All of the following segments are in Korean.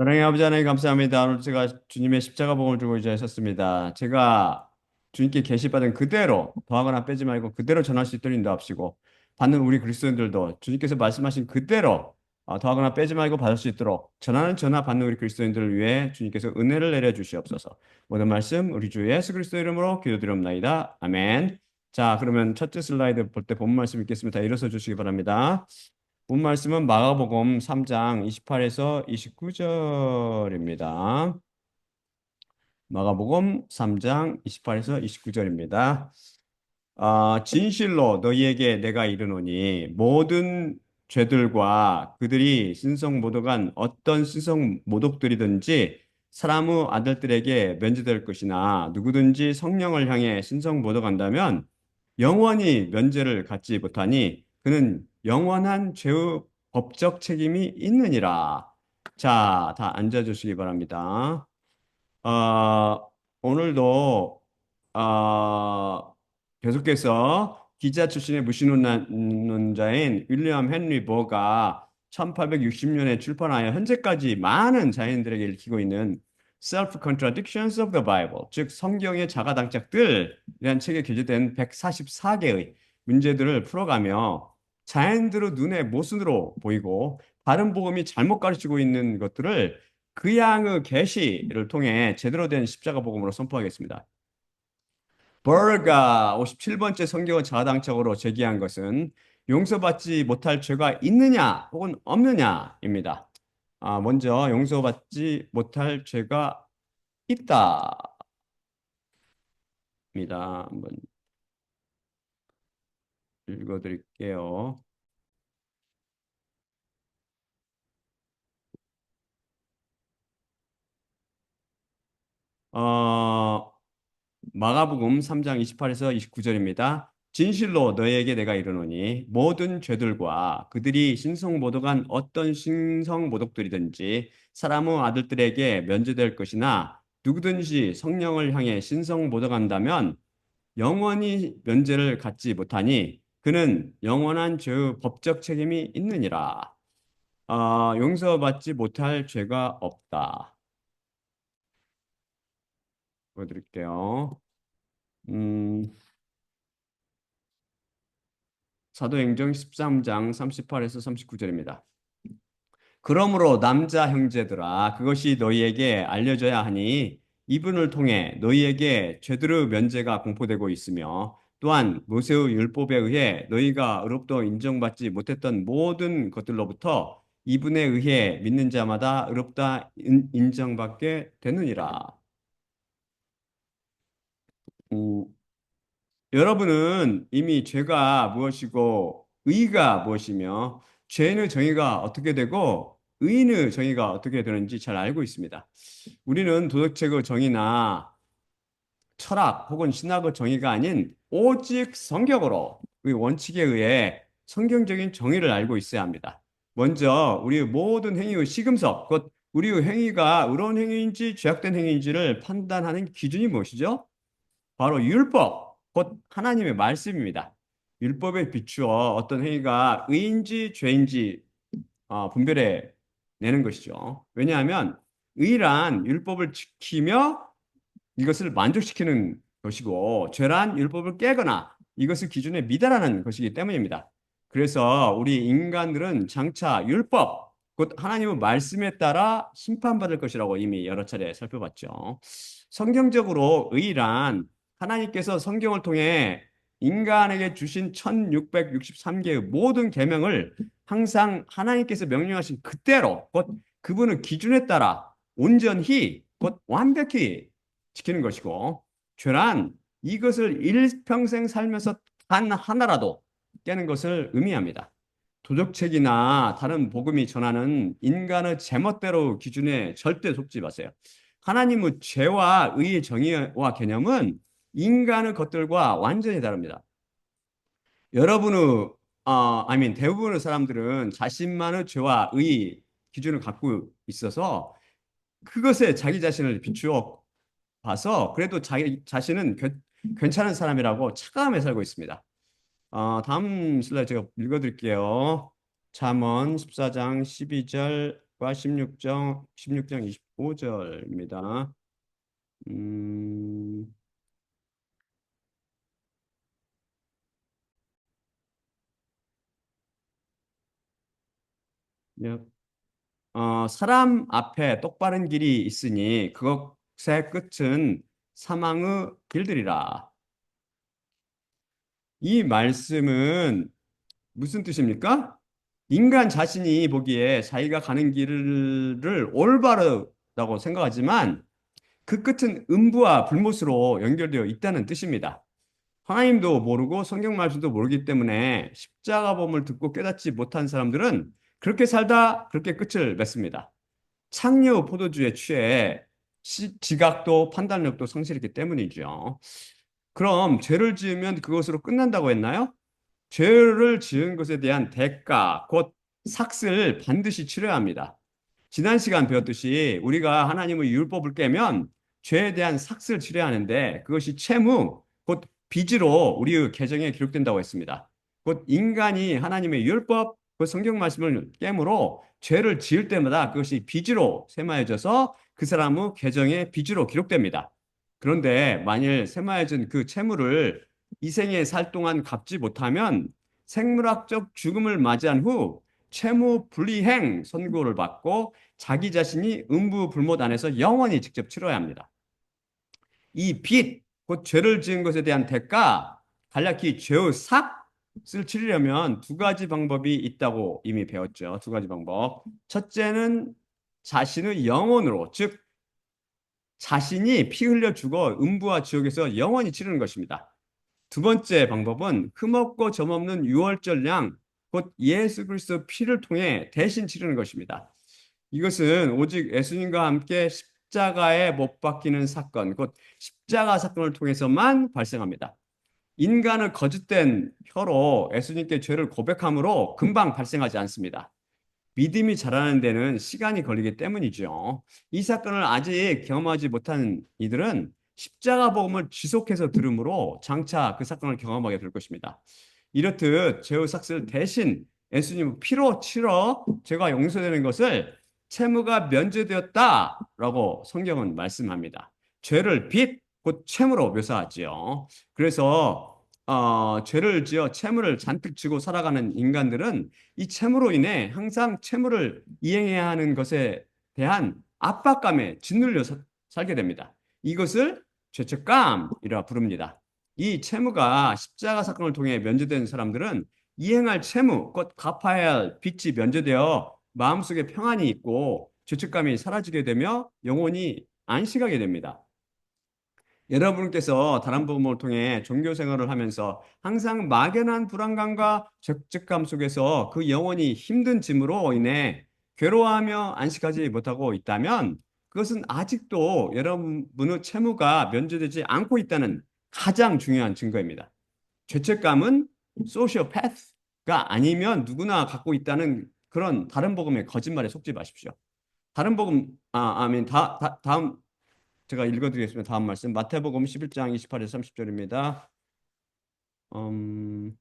사랑의 아버지 하나님 감사합니다. 오늘 제가 주님의 십자가 복음을 들고 이 자리에 섰습니다. 제가 주님께 계시받은 그대로 더하거나 빼지 말고 그대로 전할 수 있도록 인도하시고 받는 우리 그리스도인들도 주님께서 말씀하신 그대로 더하거나 빼지 말고 받을 수 있도록 전하는 전하 받는 우리 그리스도인들을 위해 주님께서 은혜를 내려 주시옵소서. 모든 말씀 우리 주 예수 그리스도 이름으로 기도드립니다. 아멘. 자, 그러면 첫째 슬라이드 볼 때 본 말씀 읽겠습니다. 일어서 주시기 바랍니다. 본 말씀은 마가복음 3장 28에서 29절입니다. 마가복음 3장 28에서 29절입니다. 진실로 너희에게 내가 이르노니 모든 죄들과 그들이 신성모독한 어떤 신성모독들이든지 사람의 아들들에게 면제될 것이나 누구든지 성령을 향해 신성모독한다면 영원히 면제를 갖지 못하니 그는 영원한 죄의 법적 책임이 있느니라. 자, 다 앉아주시기 바랍니다. 오늘도 어, 계속해서 기자 출신의 무신론자인 윌리엄 헨리 버가 1860년에 출판하여 현재까지 많은 자연인들에게 읽히고 있는 Self-Contradictions of the Bible, 즉 성경의 자가당착들이라는 책에 기재된 144개의 문제들을 풀어가며 자연인들의 눈에 모순으로 보이고 다른 복음이 잘못 가르치고 있는 것들을 그 양의 계시를 통해 제대로 된 십자가 복음으로 선포하겠습니다. 버가 57번째 성경을 자아당착으로 제기한 것은 용서받지 못할 죄가 있느냐 혹은 없느냐입니다. 먼저 용서받지 못할 죄가 있다입니다. 한번 읽어드릴게요. 어, 마가복음 3장 28에서 29절입니다. 진실로 너희에게 내가 이르노니 모든 죄들과 그들이 신성모독한 어떤 신성모독들이든지 사람의 아들들에게 면제될 것이나 누구든지 성령을 향해 신성모독한다면 영원히 면제를 갖지 못하니 그는 영원한 죄의 법적 책임이 있느니라. 용서받지 못할 죄가 없다. 보여드릴게요. 음, 사도행전 13장 38에서 39절입니다. 그러므로 남자 형제들아 그것이 너희에게 알려져야 하니 이분을 통해 너희에게 죄들의 면제가 공포되고 있으며 또한 모세의 율법에 의해 너희가 의롭다 인정받지 못했던 모든 것들로부터 이분에 의해 믿는 자마다 의롭다 인정받게 되느니라. 음, 여러분은 이미 죄가 무엇이고 의가 무엇이며 죄의 정의가 어떻게 되고 의인의 정의가 어떻게 되는지 잘 알고 있습니다. 우리는 도덕책의 정의나 철학 혹은 신학의 정의가 아닌 오직 성경으로 그 원칙에 의해 성경적인 정의를 알고 있어야 합니다. 먼저 우리의 모든 행위의 시금석, 곧 우리의 행위가 의로운 행위인지 죄악된 행위인지를 판단하는 기준이 무엇이죠? 바로 율법, 곧 하나님의 말씀입니다. 율법에 비추어 어떤 행위가 의인지 죄인지 분별해 내는 것이죠. 왜냐하면 의란 율법을 지키며 이것을 만족시키는 것이고 죄란 율법을 깨거나 이것을 기준에 미달하는 것이기 때문입니다. 그래서 우리 인간들은 장차 율법, 곧 하나님의 말씀에 따라 심판받을 것이라고 이미 여러 차례 살펴봤죠. 성경적으로 의란 하나님께서 성경을 통해 인간에게 주신 1663개의 모든 계명을 항상 하나님께서 명령하신 그대로 곧 그분의 기준에 따라 온전히 곧 완벽히 지키는 것이고 죄란 이것을 일평생 살면서 단 하나라도 깨는 것을 의미합니다. 도덕책이나 다른 복음이 전하는 인간의 제멋대로 기준에 절대 속지 마세요. 하나님의 죄와 의의 정의와 개념은 인간의 것들과 완전히 다릅니다. 여러분의 대부분의 사람들은 자신만의 죄와 의 기준을 갖고 있어서 그것에 자기 자신을 비추어 봐서 그래도 자기 자신은 괜찮은 사람이라고 착각하며 살고 있습니다. 다음 슬라이드 제가 읽어드릴게요. 잠언 14장 12절 16과 16장 25절입니다. 음, 예. 사람 앞에 똑바른 길이 있으니 그것의 끝은 사망의 길들이라. 이 말씀은 무슨 뜻입니까? 인간 자신이 보기에 자기가 가는 길을 올바르다고 생각하지만 그 끝은 음부와 불못으로 연결되어 있다는 뜻입니다. 하나님도 모르고 성경 말씀도 모르기 때문에 십자가 범을 듣고 깨닫지 못한 사람들은 그렇게 살다 그렇게 끝을 맺습니다. 창녀 포도주에 취해 지각도 판단력도 상실했기 때문이죠. 그럼 죄를 지으면 그것으로 끝난다고 했나요? 죄를 지은 것에 대한 대가, 곧 삭을 반드시 치러야 합니다. 지난 시간 배웠듯이 우리가 하나님의 율법을 깨면 죄에 대한 삭을 치러야 하는데 그것이 채무, 곧 빚으로 우리의 계정에 기록된다고 했습니다. 곧 인간이 하나님의 율법, 그 성경 말씀을 깨므로 죄를 지을 때마다 그것이 빚으로 세마해져서 그 사람의 계정에 빚으로 기록됩니다. 그런데 만일 세마해진 그 채무를 이 생에 살 동안 갚지 못하면 생물학적 죽음을 맞이한 후 채무 불이행 선고를 받고 자기 자신이 음부 불못 안에서 영원히 직접 치러야 합니다. 이 빚, 곧 죄를 지은 것에 대한 대가, 간략히 죄의 삭을 치르려면 두 가지 방법이 있다고 이미 배웠죠. 두 가지 방법. 첫째는 자신의 영혼으로, 즉 자신이 피 흘려 죽어 음부와 지옥에서 영원히 치르는 것입니다. 두 번째 방법은 흠없고 점없는 유월절 양, 곧 예수 그리스도 피를 통해 대신 치르는 것입니다. 이것은 오직 예수님과 함께 십자가에 못 박히는 사건, 곧 십자가 사건을 통해서만 발생합니다. 인간의 거짓된 혀로 예수님께 죄를 고백함으로 금방 발생하지 않습니다. 믿음이 자라는 데는 시간이 걸리기 때문이죠. 이 사건을 아직 경험하지 못한 이들은 십자가 복음을 지속해서 들음으로 장차 그 사건을 경험하게 될 것입니다. 이렇듯 죄의 삭을 대신 예수님의 피로 치러 죄가 용서되는 것을 채무가 면제되었다라고 성경은 말씀합니다. 죄를 빚, 곧 채무로 묘사하지요. 그래서 죄를 지어 채무를 잔뜩 지고 살아가는 인간들은 이 채무로 인해 항상 채무를 이행해야 하는 것에 대한 압박감에 짓눌려 살게 됩니다. 이것을 죄책감이라 부릅니다. 이 채무가 십자가 사건을 통해 면제된 사람들은 이행할 채무, 곧 갚아야 할 빚이 면제되어 마음속에 평안이 있고 죄책감이 사라지게 되며 영혼이 안식하게 됩니다. 여러분께서 다른 부분을 통해 종교 생활을 하면서 항상 막연한 불안감과 죄책감 속에서 그 영혼이 힘든 짐으로 인해 괴로워하며 안식하지 못하고 있다면 그것은 아직도 여러분의 채무가 면제되지 않고 있다는 가장 중요한 증거입니다. 죄책감은 소시오패스가 아니면 누구나 갖고 있다는 그런 다른 복음의 거짓말에 속지 마십시오. 다른 복음, 아멘. 다음 제가 읽어드리겠습니다. 다음 말씀 마태복음 11장 28에서 30절입니다. 음,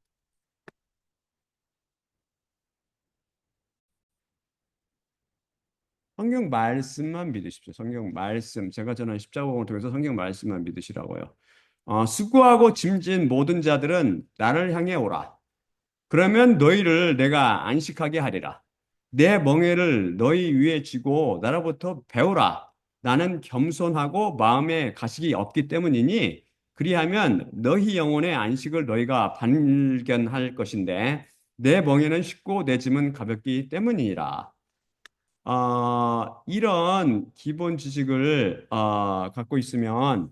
성경 말씀만 믿으십시오. 성경 말씀. 제가 전한 십자가복음을 통해서 성경 말씀만 믿으시라고요. 수고하고 짐진 모든 자들은 나를 향해 오라. 그러면 너희를 내가 안식하게 하리라. 내 멍에를 너희 위에 지고 나로부터 배우라. 나는 겸손하고 마음에 가식이 없기 때문이니 그리하면 너희 영혼의 안식을 너희가 발견할 것인데 내 멍에는 쉽고 내 짐은 가볍기 때문이니라. 이런 기본 지식을 갖고 있으면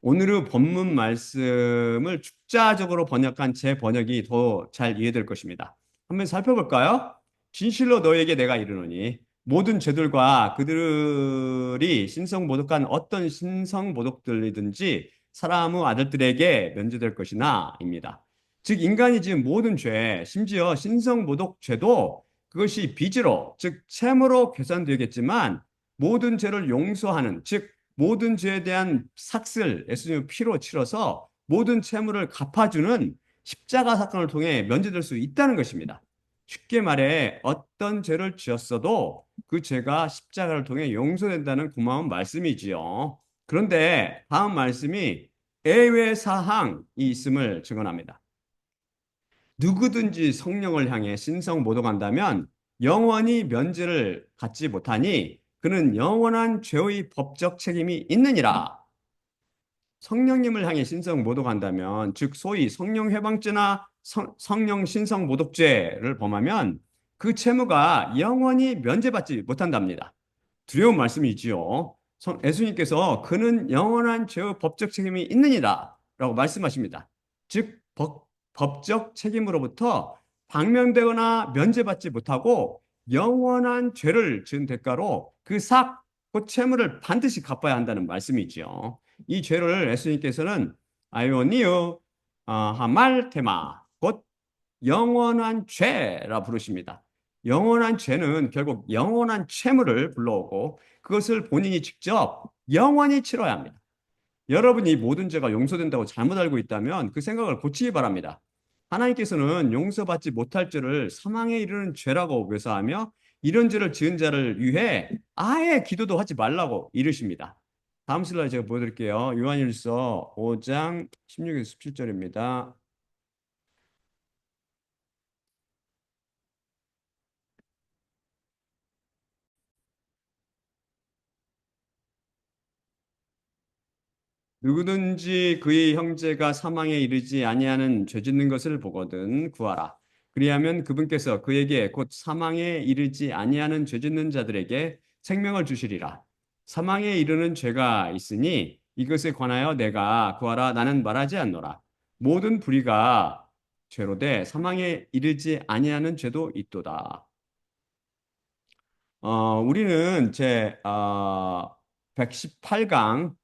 오늘의 본문 말씀을 축자적으로 번역한 제 번역이 더 잘 이해될 것입니다. 한번 살펴볼까요? 진실로 너에게 내가 이르노니 모든 죄들과 그들이 신성모독한 어떤 신성모독들이든지 사람의 아들들에게 면제될 것이나입니다. 즉 인간이 지은 모든 죄, 심지어 신성모독죄도 그것이 빚으로, 즉 채무로 계산되겠지만 모든 죄를 용서하는, 즉 모든 죄에 대한 삭슬 예수님의 피로 치러서 모든 채무를 갚아주는 십자가 사건을 통해 면제될 수 있다는 것입니다. 쉽게 말해 어떤 죄를 지었어도 그 죄가 십자가를 통해 용서된다는 고마운 말씀이지요. 그런데 다음 말씀이 예외 사항이 있음을 증언합니다. 누구든지 성령을 향해 신성 모독한다면 영원히 면제를 받지 못하니 그는 영원한 죄의 법적 책임이 있느니라. 성령님을 향해 신성 모독한다면, 즉 소위 성령 해방죄나 성령 신성 모독죄를 범하면 그 채무가 영원히 면제받지 못한답니다. 두려운 말씀이지요. 예수님께서 그는 영원한 죄의 법적 책임이 있느니라 라고 말씀하십니다. 즉 법적 책임으로부터 방면되거나 면제받지 못하고 영원한 죄를 지은 대가로 그 채무를 반드시 갚아야 한다는 말씀이지요. 이 죄를 예수님께서는 아이오니오 하말테마, 곧 영원한 죄라 부르십니다. 영원한 죄는 결국 영원한 채무를 불러오고 그것을 본인이 직접 영원히 치러야 합니다. 여러분이 모든 죄가 용서된다고 잘못 알고 있다면 그 생각을 고치기 바랍니다. 하나님께서는 용서받지 못할 죄를 사망에 이르는 죄라고 묘사하며 이런 죄를 지은 자를 위해 아예 기도도 하지 말라고 이르십니다. 다음 슬라이드 제가 보여드릴게요. 요한일서 5장 16에서 17절입니다. 누구든지 그의 형제가 사망에 이르지 아니하는 죄 짓는 것을 보거든 구하라. 그리하면 그분께서 그에게 곧 사망에 이르지 아니하는 죄 짓는 자들에게 생명을 주시리라. 사망에 이르는 죄가 있으니 이것에 관하여 내가 구하라 나는 말하지 않노라. 모든 불의가 죄로되 사망에 이르지 아니하는 죄도 있도다. 우리는 제 118강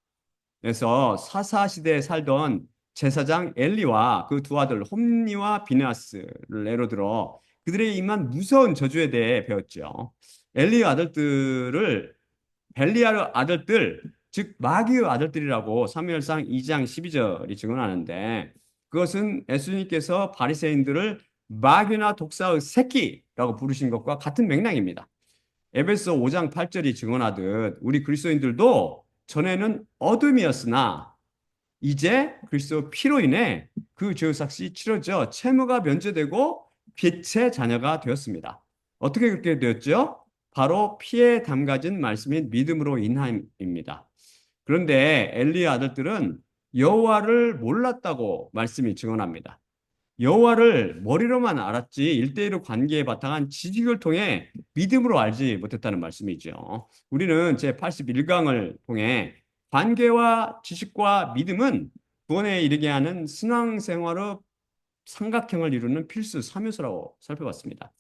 그래서 사사 시대에 살던 제사장 엘리와 그 두 아들 홈니와 비느하스를 예로 들어 그들의 임한 무서운 저주에 대해 배웠죠. 엘리의 아들들을 벨리아의 아들들, 즉 마귀의 아들들이라고 사무엘상 2장 12절이 증언하는데 그것은 예수님께서 바리새인들을 마귀나 독사의 새끼라고 부르신 것과 같은 맥락입니다. 에베소 5장 8절이 증언하듯 우리 그리스도인들도 전에는 어둠이었으나 이제 그리스도 피로 인해 그 죄의 삭이 치러져 채무가 면제되고 빛의 자녀가 되었습니다. 어떻게 그렇게 되었죠? 바로 피에 담가진 말씀인 믿음으로 인함입니다. 그런데 엘리의 아들들은 여호와를 몰랐다고 말씀이 증언합니다. 여호와를 머리로만 알았지 일대일의 관계에 바탕한 지식을 통해 믿음으로 알지 못했다는 말씀이죠. 우리는 제 81강을 통해 관계와 지식과 믿음은 구원에 이르게 하는 신앙생활의 삼각형을 이루는 필수 3요소라고 살펴봤습니다.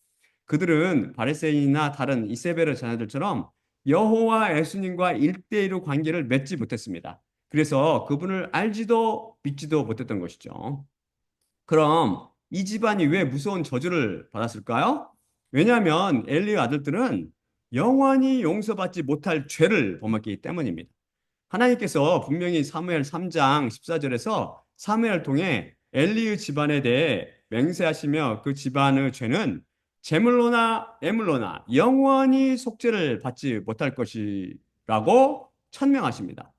그들은 바리새인이나 다른 이세벨의 자녀들처럼 여호와 예수님과 일대일의 관계를 맺지 못했습니다. 그래서 그분을 알지도 믿지도 못했던 것이죠. 그럼 이 집안이 왜 무서운 저주를 받았을까요? 왜냐하면 엘리의 아들들은 영원히 용서받지 못할 죄를 범했기 때문입니다. 하나님께서 분명히 사무엘 3장 14절에서 사무엘을 통해 엘리의 집안에 대해 맹세하시며 그 집안의 죄는 제물로나 예물로나 영원히 속죄를 받지 못할 것이라고 천명하십니다.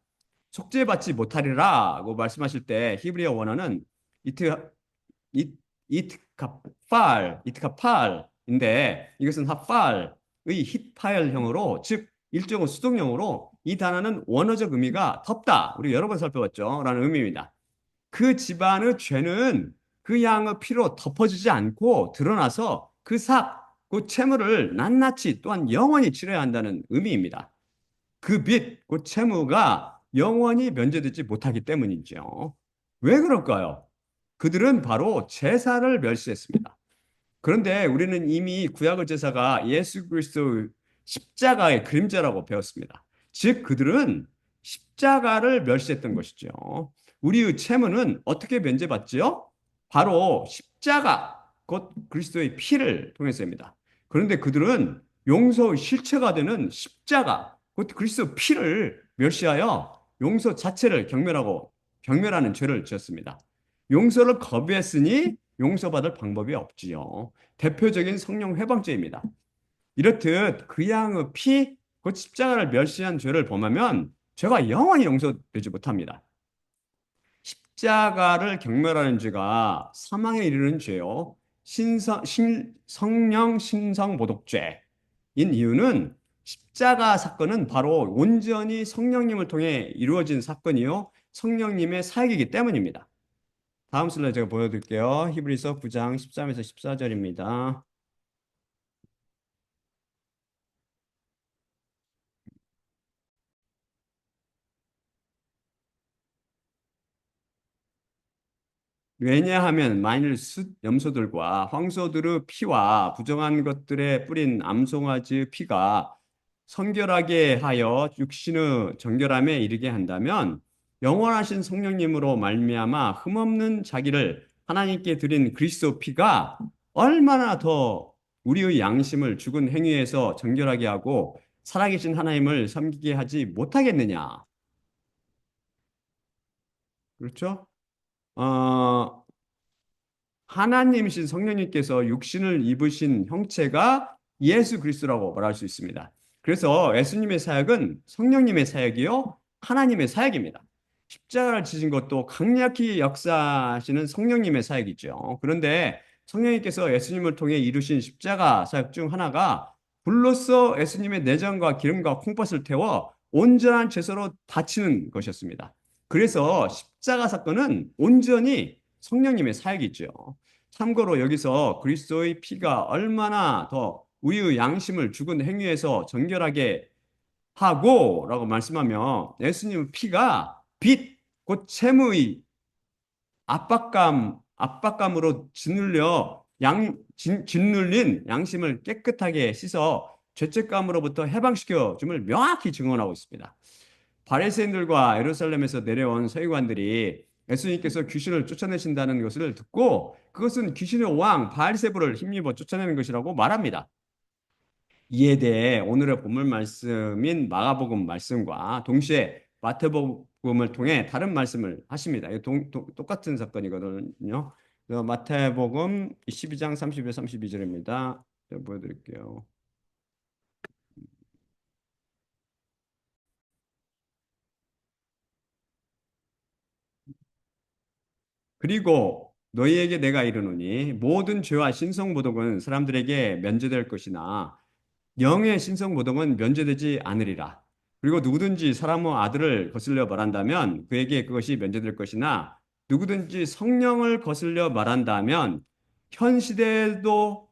속죄받지 못하리라고 말씀하실 때 히브리어 원어는 이트 이트카팔인데 이것은 하팔의 힛파일형으로 즉 일종의 수동형으로 이 단어는 원어적 의미가 덮다. 우리 여러 번 살펴봤죠. 라는 의미입니다. 그 집안의 죄는 그 양의 피로 덮어지지 않고 드러나서 그 채무를 낱낱이 또한 영원히 치러야 한다는 의미입니다. 그 빚, 그 채무가 영원히 면제되지 못하기 때문이죠. 왜 그럴까요? 그들은 바로 제사를 멸시했습니다. 그런데 우리는 이미 구약의 제사가 예수 그리스도의 십자가의 그림자라고 배웠습니다. 즉 그들은 십자가를 멸시했던 것이죠. 우리의 채무는 어떻게 면제받지요? 바로 십자가, 곧 그리스도의 피를 통해서입니다. 그런데 그들은 용서의 실체가 되는 십자가, 곧 그리스도 피를 멸시하여 용서 자체를 경멸하는 죄를 지었습니다. 용서를 거부했으니 용서받을 방법이 없지요. 대표적인 성령 회방죄입니다. 이렇듯 그 양의 피, 그 십자가를 멸시한 죄를 범하면 죄가 영원히 용서되지 못합니다. 십자가를 경멸하는 죄가 사망에 이르는 죄요. 성령 신성 모독죄인 이유는 십자가 사건은 바로 온전히 성령님을 통해 이루어진 사건이요. 성령님의 사역이기 때문입니다. 다음 슬라이드 제가 보여드릴게요. 히브리서 9장 13에서 14절입니다. 왜냐하면 만일 숫 염소들과 황소들의 피와 부정한 것들에 뿌린 암송아지의 피가 성결하게 하여 육신의 정결함에 이르게 한다면 영원하신 성령님으로 말미암아 흠없는 자기를 하나님께 드린 그리스도 피가 얼마나 더 우리의 양심을 죽은 행위에서 정결하게 하고 살아계신 하나님을 섬기게 하지 못하겠느냐. 그렇죠? 어, 하나님이신 성령님께서 육신을 입으신 형체가 예수 그리스도라고 말할 수 있습니다. 그래서 예수님의 사역은 성령님의 사역이요, 하나님의 사역입니다. 십자가를 지신 것도 강력히 역사하시는 성령님의 사역이죠. 그런데 성령님께서 예수님을 통해 이루신 십자가 사역 중 하나가 불로써 예수님의 내장과 기름과 콩팥을 태워 온전한 제사로 바치는 것이었습니다. 그래서 십자가 사건은 온전히 성령님의 사역이죠. 참고로 여기서 그리스도의 피가 얼마나 더 우리의 양심을 죽은 행위에서 정결하게 하고라고 말씀하며 예수님 피가 빛, 곧 샘의 압박감으로 짓눌린 양심을 깨끗하게 씻어 죄책감으로부터 해방시켜 줌을 명확히 증언하고 있습니다. 바리새인들과 예루살렘에서 내려온 서기관들이 예수님께서 귀신을 쫓아내신다는 것을 듣고 그것은 귀신의 왕 바알세불을 힘입어 쫓아내는 것이라고 말합니다. 이에 대해 오늘의 본문 말씀인 마가복음 말씀과 동시에 마태복음을 통해 다른 말씀을 하십니다. 똑같은 사건이거든요. 마태복음 12장 30절 32절입니다. 보여드릴게요. 그리고 너희에게 내가 이르노니 모든 죄와 신성모독은 사람들에게 면제될 것이나 영의 신성모독은 면제되지 않으리라. 그리고 누구든지 사람의 아들을 거슬려 말한다면 그에게 그것이 면제될 것이나 누구든지 성령을 거슬려 말한다면 현 시대에도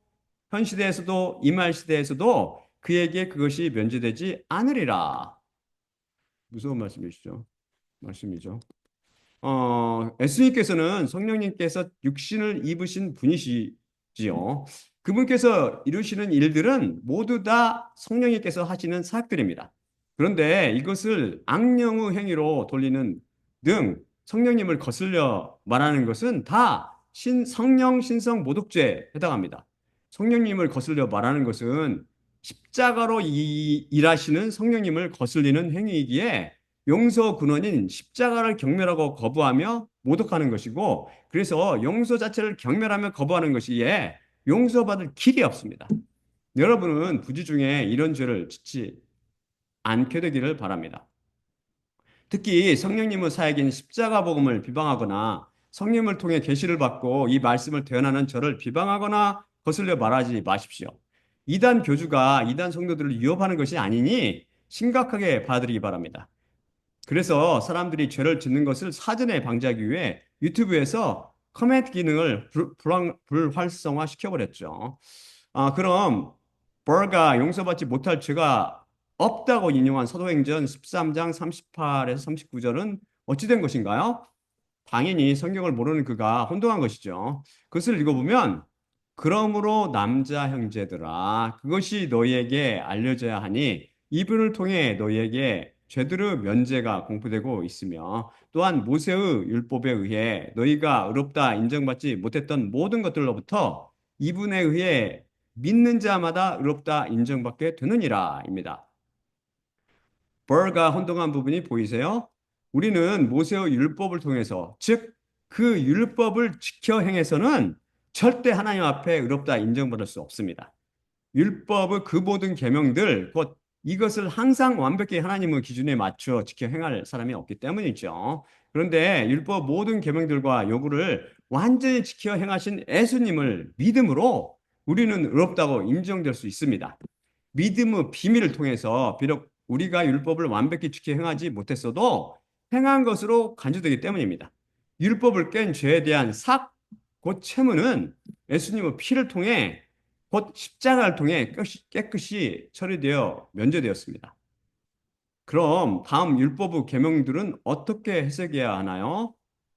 현 시대에서도 이말 시대에서도 그에게 그것이 면제되지 않으리라. 무서운 말씀이죠. 예수님께서는 성령님께서 육신을 입으신 분이시지요. 그분께서 이루시는 일들은 모두 다 성령님께서 하시는 사역들입니다. 그런데 이것을 악령의 행위로 돌리는 등 성령님을 거슬려 말하는 것은 다 성령 신성 모독죄에 해당합니다. 성령님을 거슬려 말하는 것은 십자가로 일하시는 성령님을 거슬리는 행위이기에 용서 근원인 십자가를 경멸하고 거부하며 모독하는 것이고 그래서 용서 자체를 경멸하며 거부하는 것이기에 용서받을 길이 없습니다. 여러분은 부지 중에 이런 죄를 짓지 않게 되기를 바랍니다. 특히 성령님의 사역인 십자가 복음을 비방하거나 성령을 통해 계시를 받고 이 말씀을 대언하는 저를 비방하거나 거슬려 말하지 마십시오. 이단 교주가 이단 성도들을 위협하는 것이 아니니 심각하게 받아들이기 바랍니다. 그래서 사람들이 죄를 짓는 것을 사전에 방지하기 위해 유튜브에서 커멘트 기능을 불활성화 시켜버렸죠. 그럼 벌가 용서받지 못할 죄가 없다고 인용한 사도행전 13장 38에서 39절은 어찌 된 것인가요? 당연히 성경을 모르는 그가 혼동한 것이죠. 그것을 읽어보면 그러므로 남자 형제들아 그것이 너희에게 알려져야 하니 이분을 통해 너희에게 죄들의 면제가 공포되고 있으며 또한 모세의 율법에 의해 너희가 의롭다 인정받지 못했던 모든 것들로부터 이분에 의해 믿는 자마다 의롭다 인정받게 되느니라입니다. 벌과 혼동한 부분이 보이세요? 우리는 모세의 율법을 통해서 즉 그 율법을 지켜 행해서는 절대 하나님 앞에 의롭다 인정받을 수 없습니다. 율법의 그 모든 계명들 곧 이것을 항상 완벽히 하나님의 기준에 맞춰 지켜 행할 사람이 없기 때문이죠. 그런데 율법 모든 계명들과 요구를 완전히 지켜 행하신 예수님을 믿음으로 우리는 의롭다고 인정될 수 있습니다. 믿음의 비밀을 통해서 비록 우리가 율법을 완벽히 지켜 행하지 못했어도 행한 것으로 간주되기 때문입니다. 율법을 깬 죄에 대한 곧 채무는 예수님의 피를 통해 곧 십자가를 통해 깨끗이 처리되어 면제되었습니다. 그럼 다음 율법의 계명들은 어떻게 해석해야 하나요?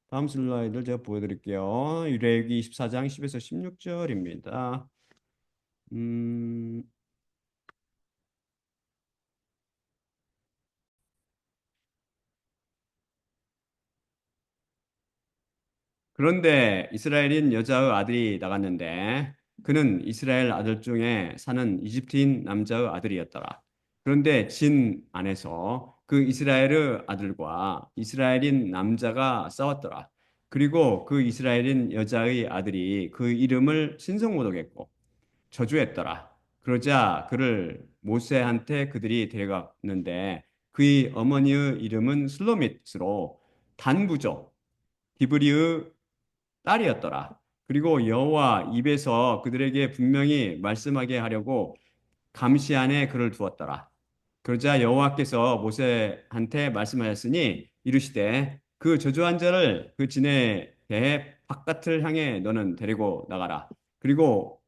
다음 슬라이드를 제가 보여드릴게요. 율법기 24장 10에서 16절입니다. 음, 그런데 이스라엘인 여자의 아들이 나갔는데 그는 이스라엘 아들 중에 사는 이집트인 남자의 아들이었더라. 그런데 진 안에서 그 이스라엘의 아들과 이스라엘인 남자가 싸웠더라. 그리고 그 이스라엘인 여자의 아들이 그 이름을 신성모독했고 저주했더라. 그러자 그를 모세한테 그들이 데려갔는데 그의 어머니의 이름은 슬로밋으로 단부족 디브리의 딸이었더라. 그리고 여호와 입에서 그들에게 분명히 말씀하게 하려고 감시 안에 그를 두었더라. 그러자 여호와께서 모세한테 말씀하셨으니 이르시되 그 저주한 자를 그 진에 대해 바깥을 향해 너는 데리고 나가라. 그리고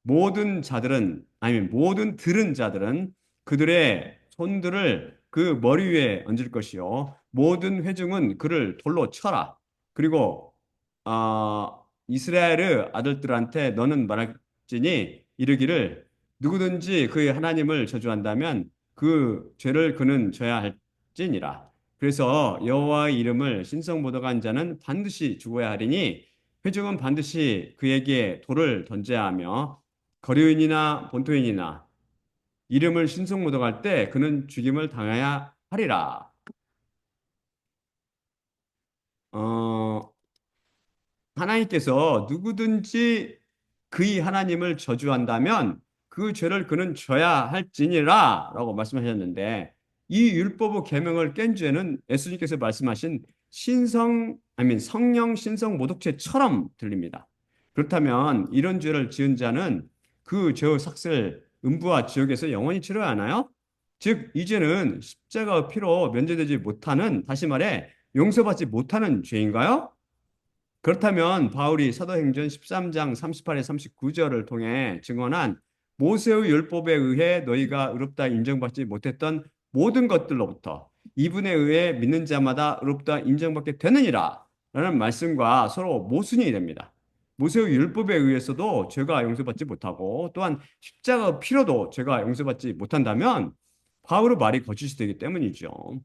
모든 자들은 아니면 모든 들은 자들은 그들의 손들을 그 머리 위에 얹을 것이요 모든 회중은 그를 돌로 쳐라. 그리고 이스라엘의 아들들한테 너는 말할지니 이르기를 누구든지 그의 하나님을 저주한다면 그 죄를 그는 져야 할지니라. 그래서 여호와의 이름을 신성모독한 자는 반드시 죽어야 하리니 회중은 반드시 그에게 돌을 던져야 하며 거류인이나 본토인이나 이름을 신성모독할 때 그는 죽임을 당해야 하리라. 어, 하나님께서 누구든지 그의 하나님을 저주한다면 그 죄를 그는 져야 할지니라 라고 말씀하셨는데 이 율법의 계명을 깬 죄는 예수님께서 말씀하신 성령 신성 모독죄처럼 들립니다. 그렇다면 이런 죄를 지은 자는 그 죄의 삭슬 음부와 지옥에서 영원히 치러야 하나요? 즉, 이 죄는 십자가의 피로 면제되지 못하는, 다시 말해 용서받지 못하는 죄인가요? 그렇다면 바울이 사도행전 13장 38에 39절을 통해 증언한 모세의 율법에 의해 너희가 의롭다 인정받지 못했던 모든 것들로부터 이분에 의해 믿는 자마다 의롭다 인정받게 되느니라 라는 말씀과 서로 모순이 됩니다. 모세의 율법에 의해서도 죄가 용서받지 못하고 또한 십자가 피로도 죄가 용서받지 못한다면 바울의 말이 거짓이 되기 때문이죠.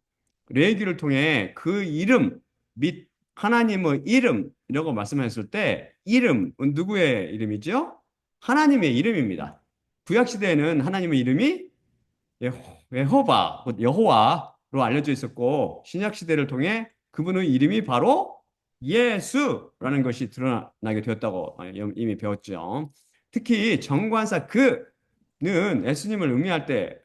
레위기를 통해 그 이름 및 하나님의 이름이라고 말씀하셨을 때 이름은 누구의 이름이죠? 하나님의 이름입니다. 구약 시대에는 하나님의 이름이 예호바, 곧 여호와로 알려져 있었고 신약 시대를 통해 그분의 이름이 바로 예수라는 것이 드러나게 되었다고 이미 배웠죠. 특히 정관사 그는 예수님을 의미할 때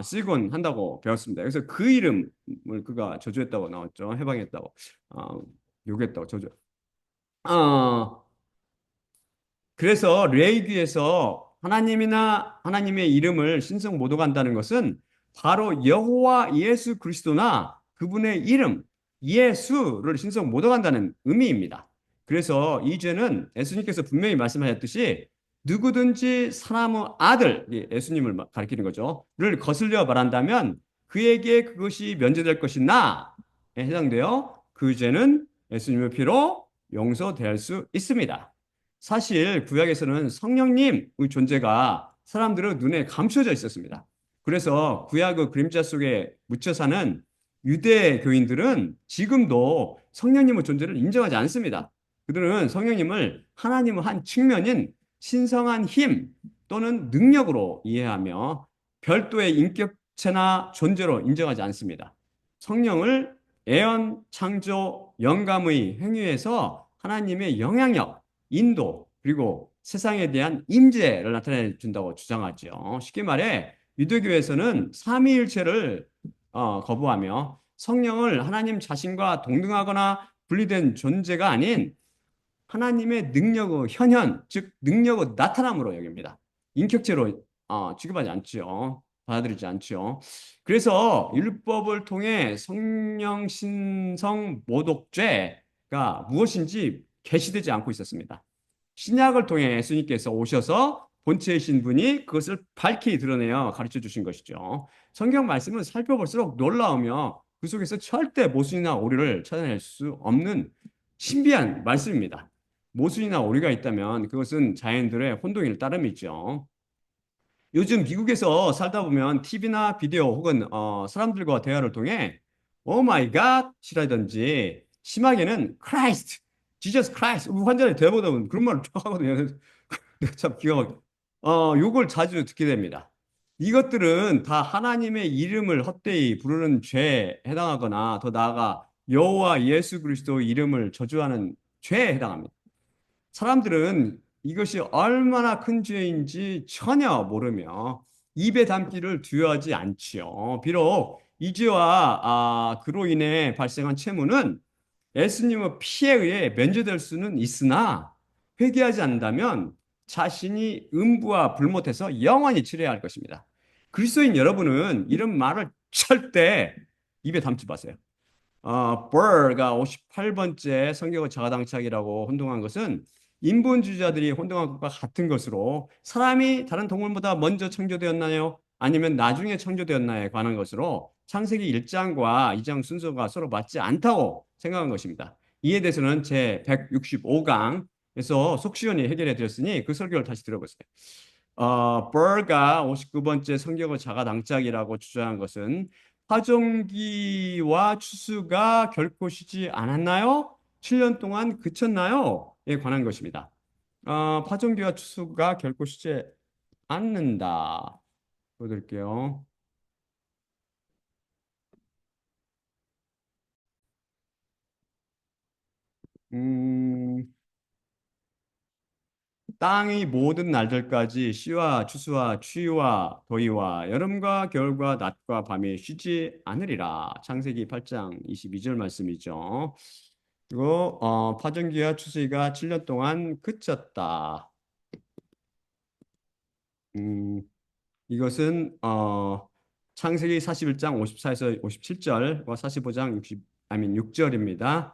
쓰곤 한다고 배웠습니다. 그래서 그 이름을 그가 저주했다고 나왔죠. 해방했다고, 아, 요구했다고 저주. 어, 그래서 레위기에서 하나님이나 하나님의 이름을 신성 모독한다는 것은 바로 여호와 예수 그리스도나 그분의 이름 예수를 신성 모독한다는 의미입니다. 그래서 이 죄는 예수님께서 분명히 말씀하셨듯이 누구든지 사람의 아들, 예수님을 가리키는 거죠,를 거슬려 말한다면 그에게 그것이 면제될 것이나에 해당되어 그 죄는 예수님의 피로 용서될 수 있습니다. 사실 구약에서는 성령님의 존재가 사람들의 눈에 감춰져 있었습니다. 그래서 구약의 그림자 속에 묻혀 사는 유대 교인들은 지금도 성령님의 존재를 인정하지 않습니다. 그들은 성령님을 하나님의 한 측면인 신성한 힘 또는 능력으로 이해하며 별도의 인격체나 존재로 인정하지 않습니다. 성령을 애언, 창조, 영감의 행위에서 하나님의 영향력, 인도, 그리고 세상에 대한 임재를 나타내 준다고 주장하죠. 쉽게 말해 유대교에서는 삼위일체를 거부하며 성령을 하나님 자신과 동등하거나 분리된 존재가 아닌 하나님의 능력의 현현, 즉 능력의 나타남으로 여깁니다. 인격체로 취급하지 않죠. 받아들이지 않죠. 그래서 율법을 통해 성령 신성 모독죄가 무엇인지 계시되지 않고 있었습니다. 신약을 통해 예수님께서 오셔서 본체이신 분이 그것을 밝히 드러내어 가르쳐 주신 것이죠. 성경 말씀은 살펴볼수록 놀라우며 그 속에서 절대 모순이나 오류를 찾아낼 수 없는 신비한 말씀입니다. 모순이나 오류가 있다면 그것은 자연들의 혼동일 따름이죠. 요즘 미국에서 살다 보면 TV나 비디오 혹은 사람들과 대화를 통해 오 마이 갓이라든지 심하게는 크라이스트, 지저스 크라이스트 환자를 대보다 보면 그런 말을 쫙 하거든요. 참 기가 막 욕을 자주 듣게 됩니다. 이것들은 다 하나님의 이름을 헛되이 부르는 죄에 해당하거나 더 나아가 여호와 예수 그리스도 이름을 저주하는 죄에 해당합니다. 사람들은 이것이 얼마나 큰 죄인지 전혀 모르며 입에 담기를 두려워하지 않지요. 비록 이 죄와 그로 인해 발생한 채무는 예수님의 피에 의해 면제될 수는 있으나 회개하지 않는다면 자신이 음부와 불못해서 영원히 치러야 할 것입니다. 그리스도인 여러분은 이런 말을 절대 입에 담지 마세요. 버가 58번째 성경의 자가당착이라고 혼동한 것은 인본주의자들이 혼동한 것과 같은 것으로 사람이 다른 동물보다 먼저 창조되었나요? 아니면 나중에 창조되었나에 관한 것으로 창세기 1장과 2장 순서가 서로 맞지 않다고 생각한 것입니다. 이에 대해서는 제 165강에서 속시원히 해결해 드렸으니 그 설교를 다시 들어보세요. 버가 59번째 성경의 자가당착이라고 주장한 것은 파종기와 추수가 결코 쉬지 않았나요? 7년 동안 그쳤나요? 에 관한 것입니다. 파종기와 추수가 결코 쉬지 않는다. 보여드릴게요. 음, 땅의 모든 날들까지 씨와 추수와 추위와 더위와 여름과 겨울과 낮과 밤이 쉬지 않으리라. 창세기 8장 22절 말씀이죠. 그리고 파종기와 추수가 7년 동안 그쳤다. 음, 이것은 창세기 41장 54에서 57절과 45장 6절입니다.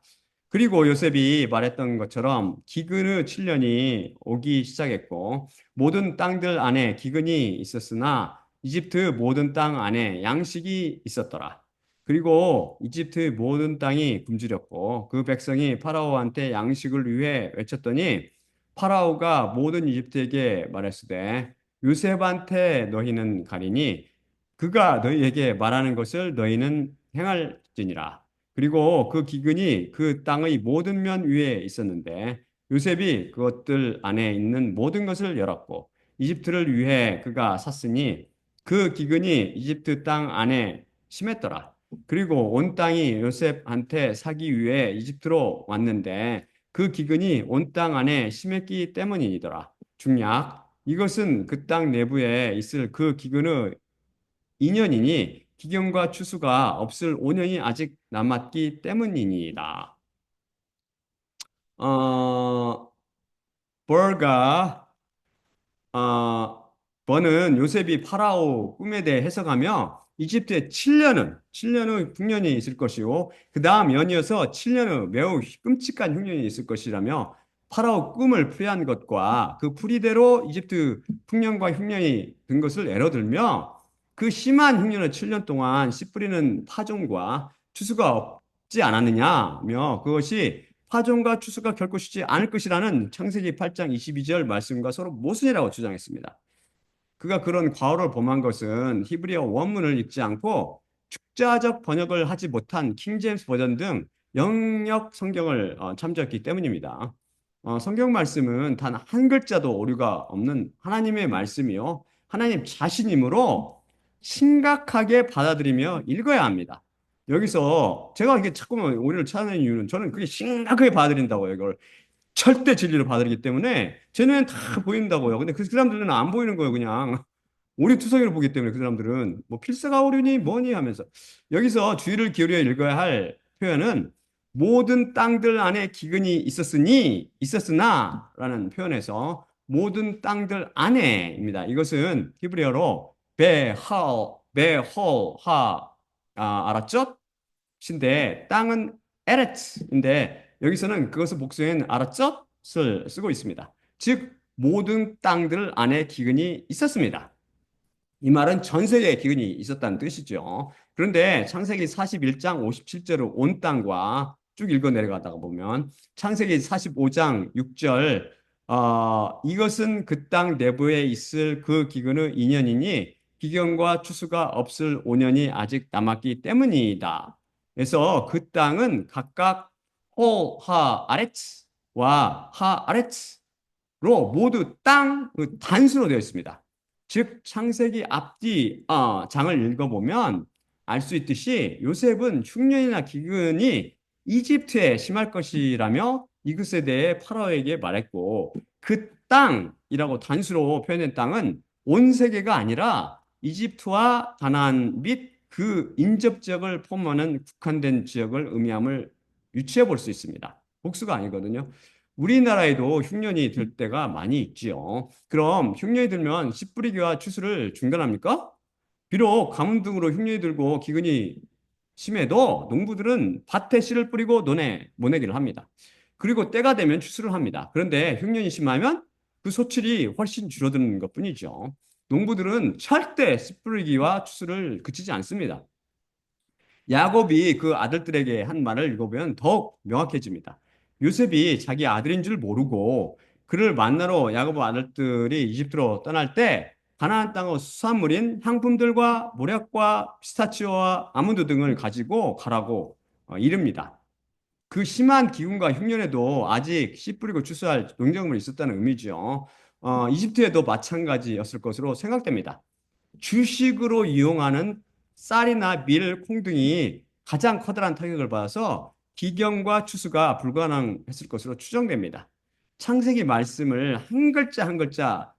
그리고 요셉이 말했던 것처럼 기근의 7년이 오기 시작했고 모든 땅들 안에 기근이 있었으나 이집트 모든 땅 안에 양식이 있었더라. 그리고 이집트 모든 땅이 굶주렸고 그 백성이 파라오한테 양식을 위해 외쳤더니 파라오가 모든 이집트에게 말했으되 요셉한테 너희는 가리니 그가 너희에게 말하는 것을 너희는 행할지니라. 그리고 그 기근이 그 땅의 모든 면 위에 있었는데 요셉이 그것들 안에 있는 모든 것을 열었고 이집트를 위해 그가 샀으니 그 기근이 이집트 땅 안에 심했더라. 그리고 온 땅이 요셉한테 사기 위해 이집트로 왔는데 그 기근이 온 땅 안에 심했기 때문이더라. 중약 이것은 그 땅 내부에 있을 그 기근의 2년이니 기경과 추수가 없을 5년이 아직 남았기 때문이니이다. 어, 벌가 버는 요셉이 파라오 꿈에 대해 해석하며 이집트에 7년의 흉년이 있을 것이고 그 다음 연이어서 7년의 매우 끔찍한 흉년이 있을 것이라며 파라오 꿈을 풀이한 것과 그 풀이대로 이집트 풍년과 흉년이 든 것을 예로 들며 그 심한 흉년을 7년 동안 씨 뿌리는 파종과 추수가 없지 않았느냐며 그것이 파종과 추수가 결코 쉬지 않을 것이라는 창세기 8장 22절 말씀과 서로 모순이라고 주장했습니다. 그가 그런 과오를 범한 것은 히브리어 원문을 읽지 않고 축자적 번역을 하지 못한 킹제임스 버전 등 영역 성경을 참조했기 때문입니다. 성경 말씀은 단 한 글자도 오류가 없는 하나님의 말씀이요. 하나님 자신이므로 심각하게 받아들이며 읽어야 합니다. 여기서 제가 이게 자꾸만 오류를 찾는 이유는 저는 그게 심각하게 받아들인다고요, 이걸. 절대 진리로 받아들이기 때문에 제 눈엔 다 보인다고요. 근데 그 사람들은 안 보이는 거예요, 그냥. 오리투성이로 보기 때문에 그 사람들은 뭐 필사가 오류니 뭐니 하면서 여기서 주의를 기울여 읽어야 할 표현은 모든 땅들 안에 기근이 있었으나라는 표현에서 모든 땅들 안에입니다. 이것은 히브리어로 베헐하 알았죠? 신데 땅은 에레츠인데 여기서는 그것을 복수한 아라쩌을 쓰고 있습니다. 즉 모든 땅들 안에 기근이 있었습니다. 이 말은 전 세계에 기근이 있었다는 뜻이죠. 그런데 창세기 41장 57절을 온 땅과 쭉 읽어 내려가다가 보면 창세기 45장 6절 이것은 그 땅 내부에 있을 그 기근의 인연이니 기근과 추수가 없을 5년이 아직 남았기 때문이다. 그래서 그 땅은 각각 홀 하 아레츠와 하 아레츠 로 모두 땅 그 단수로 되어 있습니다. 즉 창세기 앞뒤 장을 읽어보면 알 수 있듯이 요셉은 흉년이나 기근이 이집트에 심할 것이라며 이것에 대해 파라오에게 말했고 그 땅이라고 단수로 표현된 땅은 온 세계가 아니라 이집트와 가나안 및 그 인접 지역을 포함하는 국한된 지역을 의미함을 유추해 볼 수 있습니다. 복수가 아니거든요. 우리나라에도 흉년이 들 때가 많이 있지요. 그럼 흉년이 들면 씨 뿌리기와 추수를 중단합니까? 비록 가뭄 등으로 흉년이 들고 기근이 심해도 농부들은 밭에 씨를 뿌리고 논에 모내기를 합니다. 그리고 때가 되면 추수를 합니다. 그런데 흉년이 심하면 그 소출이 훨씬 줄어드는 것뿐이죠. 농부들은 절대 씨 뿌리기와 추수를 그치지 않습니다. 야곱이 그 아들들에게 한 말을 읽어보면 더욱 명확해집니다. 요셉이 자기 아들인 줄 모르고 그를 만나러 야곱 아들들이 이집트로 떠날 때 가나안 땅의 수산물인 향품들과 모략과 피스타치오와 아몬드 등을 가지고 가라고 이릅니다. 그 심한 기근과 흉년에도 아직 씨 뿌리고 추수할 농작물이 있었다는 의미죠. 이집트에도 마찬가지였을 것으로 생각됩니다. 주식으로 이용하는 쌀이나 밀, 콩 등이 가장 커다란 타격을 받아서 기경과 추수가 불가능했을 것으로 추정됩니다. 창세기 말씀을 한 글자 한 글자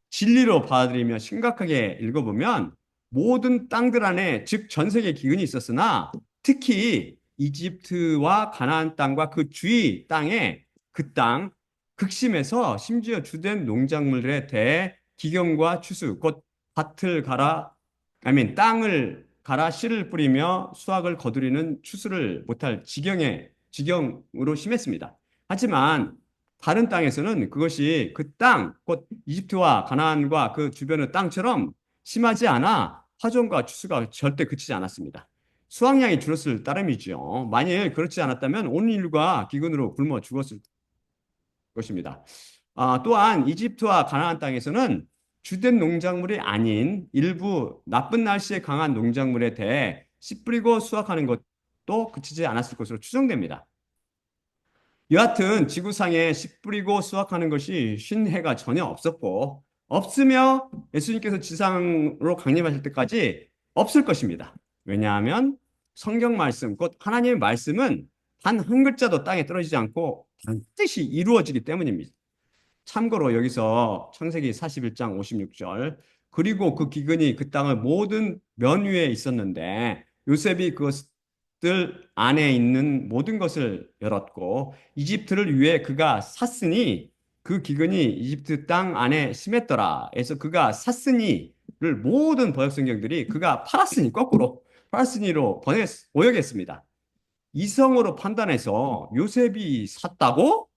진리로 받아들이며 심각하게 읽어보면 모든 땅들 안에 즉 전 세계 기근이 있었으나 특히 이집트와 가나안 땅과 그 주위 땅에 그 땅 극심해서 심지어 주된 농작물에 대해 기경과 추수 곧 밭을 갈아 땅을 갈아 씨를 뿌리며 수확을 거두리는 추수를 못할 지경으로 심했습니다. 하지만 다른 땅에서는 그것이 그 땅, 곧 이집트와 가나안과 그 주변의 땅처럼 심하지 않아 파종과 추수가 절대 그치지 않았습니다. 수확량이 줄었을 따름이죠. 만일 그렇지 않았다면 온 인류가 기근으로 굶어 죽었을 것입니다. 또한 이집트와 가나안 땅에서는 주된 농작물이 아닌 일부 나쁜 날씨에 강한 농작물에 대해 씨 뿌리고 수확하는 것도 그치지 않았을 것으로 추정됩니다. 여하튼 지구상에 씨 뿌리고 수확하는 것이 쉰 해가 전혀 없었고 없으며 예수님께서 지상으로 강림하실 때까지 없을 것입니다. 왜냐하면 성경 말씀, 곧 하나님의 말씀은 단 한 글자도 땅에 떨어지지 않고 반드시 이루어지기 때문입니다. 참고로 여기서 창세기 41장 56절 그리고 그 기근이 그 땅을 모든 면 위에 있었는데 요셉이 그것들 안에 있는 모든 것을 열었고 이집트를 위해 그가 샀으니 그 기근이 이집트 땅 안에 심했더라. 그래서 그가 샀으니를 모든 번역 성경들이 그가 팔았으니 거꾸로 팔았으니로 번역했습니다. 이성으로 판단해서 요셉이 샀다고?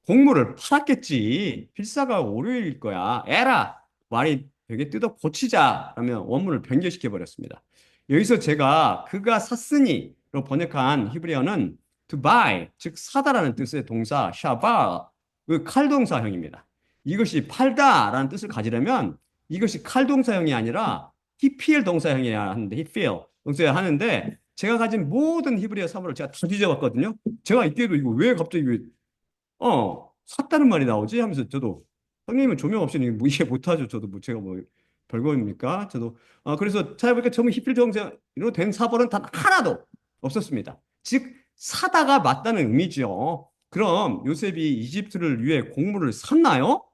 곡물을 팔았겠지. 필사가 오류일 거야. 에라! 말이 되게 뜯어 고치자. 라면 원문을 변경시켜 버렸습니다. 여기서 제가 그가 샀으니로 번역한 히브리어는 to buy, 즉 사다라는 뜻의 동사 샤바, 그 칼동사형입니다. 이것이 팔다라는 뜻을 가지려면 이것이 칼동사형이 아니라 히필 동사형이야 하는데 히필 동사야 하는데 제가 가진 모든 히브리어 사물을 제가 다 뒤져봤거든요. 제가 이때도 이거 왜 갑자기 샀다는 말이 나오지? 하면서 저도 선생님은 조명 없이는 뭐 이해 못하죠. 저도 뭐 제가 뭐 별거입니까? 저도 그래서 찾아보니까 전부 히필 정제로 된 사벌은 단 하나도 없었습니다. 즉 사다가 맞다는 의미죠. 그럼 요셉이 이집트를 위해 곡물을 샀나요?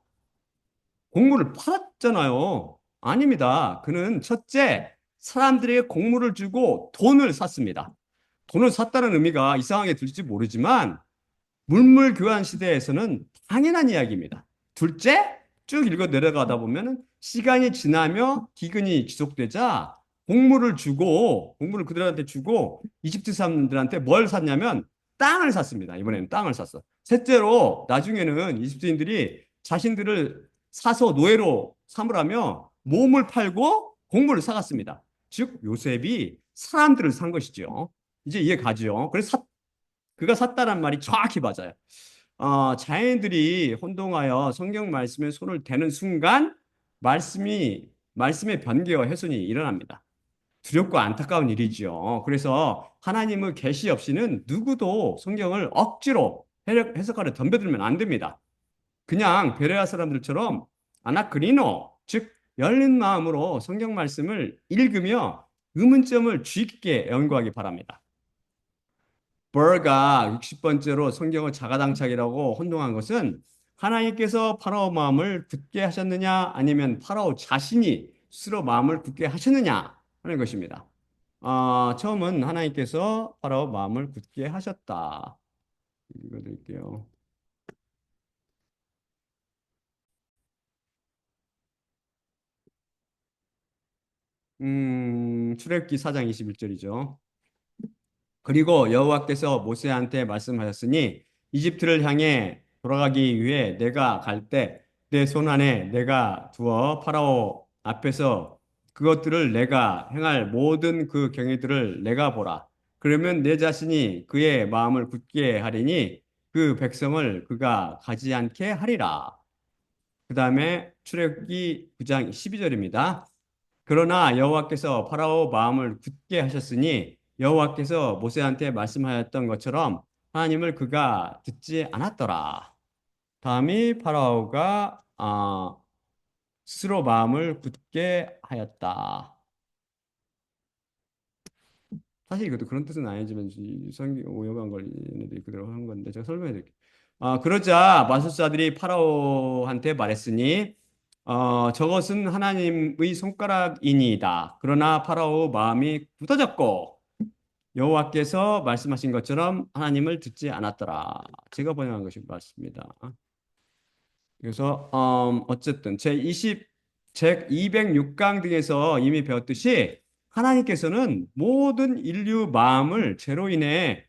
곡물을 팔았잖아요. 아닙니다. 그는 첫째, 사람들에게 곡물을 주고 돈을 샀습니다. 돈을 샀다는 의미가 이상하게 들릴지 모르지만 물물 교환 시대에서는 당연한 이야기입니다. 둘째, 쭉 읽어 내려가다 보면 시간이 지나며 기근이 지속되자 곡물을 그들한테 주고 이집트 사람들한테 뭘 샀냐면 땅을 샀습니다. 이번에는 땅을 샀어. 셋째로 나중에는 이집트인들이 자신들을 사서 노예로 삼으라며 몸을 팔고 곡물을 사갔습니다. 즉 요셉이 사람들을 산 것이죠. 이제 이해 가죠. 그래서 그가 샀다는 말이 정확히 맞아요. 자연들이 혼동하여 성경 말씀에 손을 대는 순간 말씀의 변개와 훼손이 일어납니다. 두렵고 안타까운 일이죠. 그래서 하나님의 계시 없이는 누구도 성경을 억지로 해석하려 덤벼들면 안 됩니다. 그냥 베레아 사람들처럼 아나크리노, 즉 열린 마음으로 성경 말씀을 읽으며 의문점을 주의 깊게 연구하기 바랍니다. 버가 60번째로 성경을 자가당착이라고 혼동한 것은 하나님께서 파라오 마음을 굳게 하셨느냐 아니면 파라오 자신이 스스로 마음을 굳게 하셨느냐 하는 것입니다. 처음은 하나님께서 파라오 마음을 굳게 하셨다. 읽어드릴게요. 출애굽기 4장 21절이죠. 그리고 여호와께서 모세한테 말씀하셨으니 이집트를 향해 돌아가기 위해 내가 갈 때 내 손 안에 내가 두어 파라오 앞에서 그것들을 내가 행할 모든 그 경위들을 내가 보라. 그러면 내 자신이 그의 마음을 굳게 하리니 그 백성을 그가 가지 않게 하리라. 그 다음에 출애굽기 9장 12절입니다. 그러나 여호와께서 파라오 마음을 굳게 하셨으니 여호와께서 모세한테 말씀하였던 것처럼 하나님을 그가 듣지 않았더라. 다음이 파라오가 스스로 마음을 굳게 하였다. 사실 이것도 그런 뜻은 아니지만 성경 오해한 걸 얘네들이 그대로 한 건데 제가 설명해 드릴게요. 그러자 마술사들이 파라오한테 말했으니 저것은 하나님의 손가락이니이다. 그러나 파라오 마음이 굳어졌고 여호와께서 말씀하신 것처럼 하나님을 듣지 않았더라. 제가 번역한 것이 맞습니다. 그래서 어쨌든 제 206강 등에서 이미 배웠듯이 하나님께서는 모든 인류 마음을 죄로 인해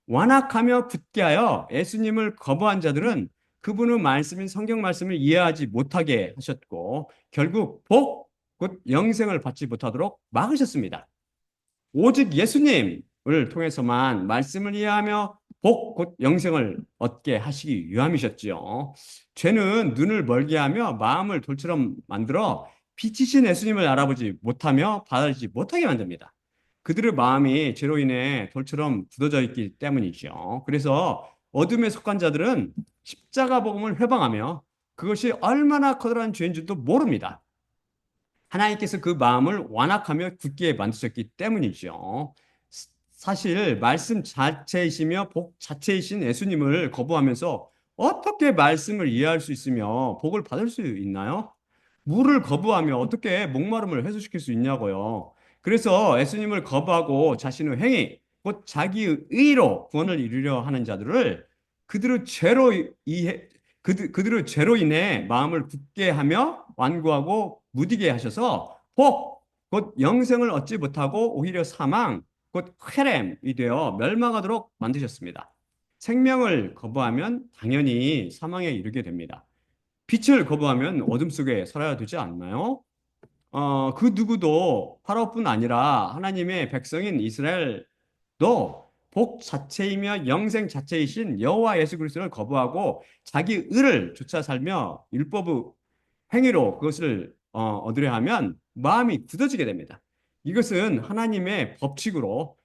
완악하며 굳게 하여 예수님을 거부한 자들은 그분의 말씀인 성경 말씀을 이해하지 못하게 하셨고 결국 복, 곧 영생을 받지 못하도록 막으셨습니다. 오직 예수님을 통해서만 말씀을 이해하며 복, 곧 영생을 얻게 하시기 위함이셨지요. 죄는 눈을 멀게 하며 마음을 돌처럼 만들어 빛이신 예수님을 알아보지 못하며 받아들이지 못하게 만듭니다. 그들의 마음이 죄로 인해 돌처럼 굳어져 있기 때문이죠. 그래서 어둠에 속한 자들은 십자가 복음을 회방하며 그것이 얼마나 커다란 죄인 줄도 모릅니다. 하나님께서 그 마음을 완악하며 굳게 만드셨기 때문이죠. 사실 말씀 자체이시며 복 자체이신 예수님을 거부하면서 어떻게 말씀을 이해할 수 있으며 복을 받을 수 있나요? 물을 거부하며 어떻게 목마름을 해소시킬 수 있냐고요. 그래서 예수님을 거부하고 자신의 행위, 곧 자기의 의로 구원을 이루려 하는 자들을 그들의 죄로 이해, 그들의 죄로 인해 마음을 굳게 하며 완고하고 무디게 하셔서 복, 곧 영생을 얻지 못하고 오히려 사망, 곧 쾌렘이 되어 멸망하도록 만드셨습니다. 생명을 거부하면 당연히 사망에 이르게 됩니다. 빛을 거부하면 어둠 속에 살아야 되지 않나요? 그 누구도 파라오뿐 아니라 하나님의 백성인 이스라엘도 복 자체이며 영생 자체이신 여호와 예수 그리스도를 거부하고 자기 의를 쫓아 살며 율법의 행위로 그것을 얻으려 하면 마음이 굳어지게 됩니다. 이것은 하나님의 법칙으로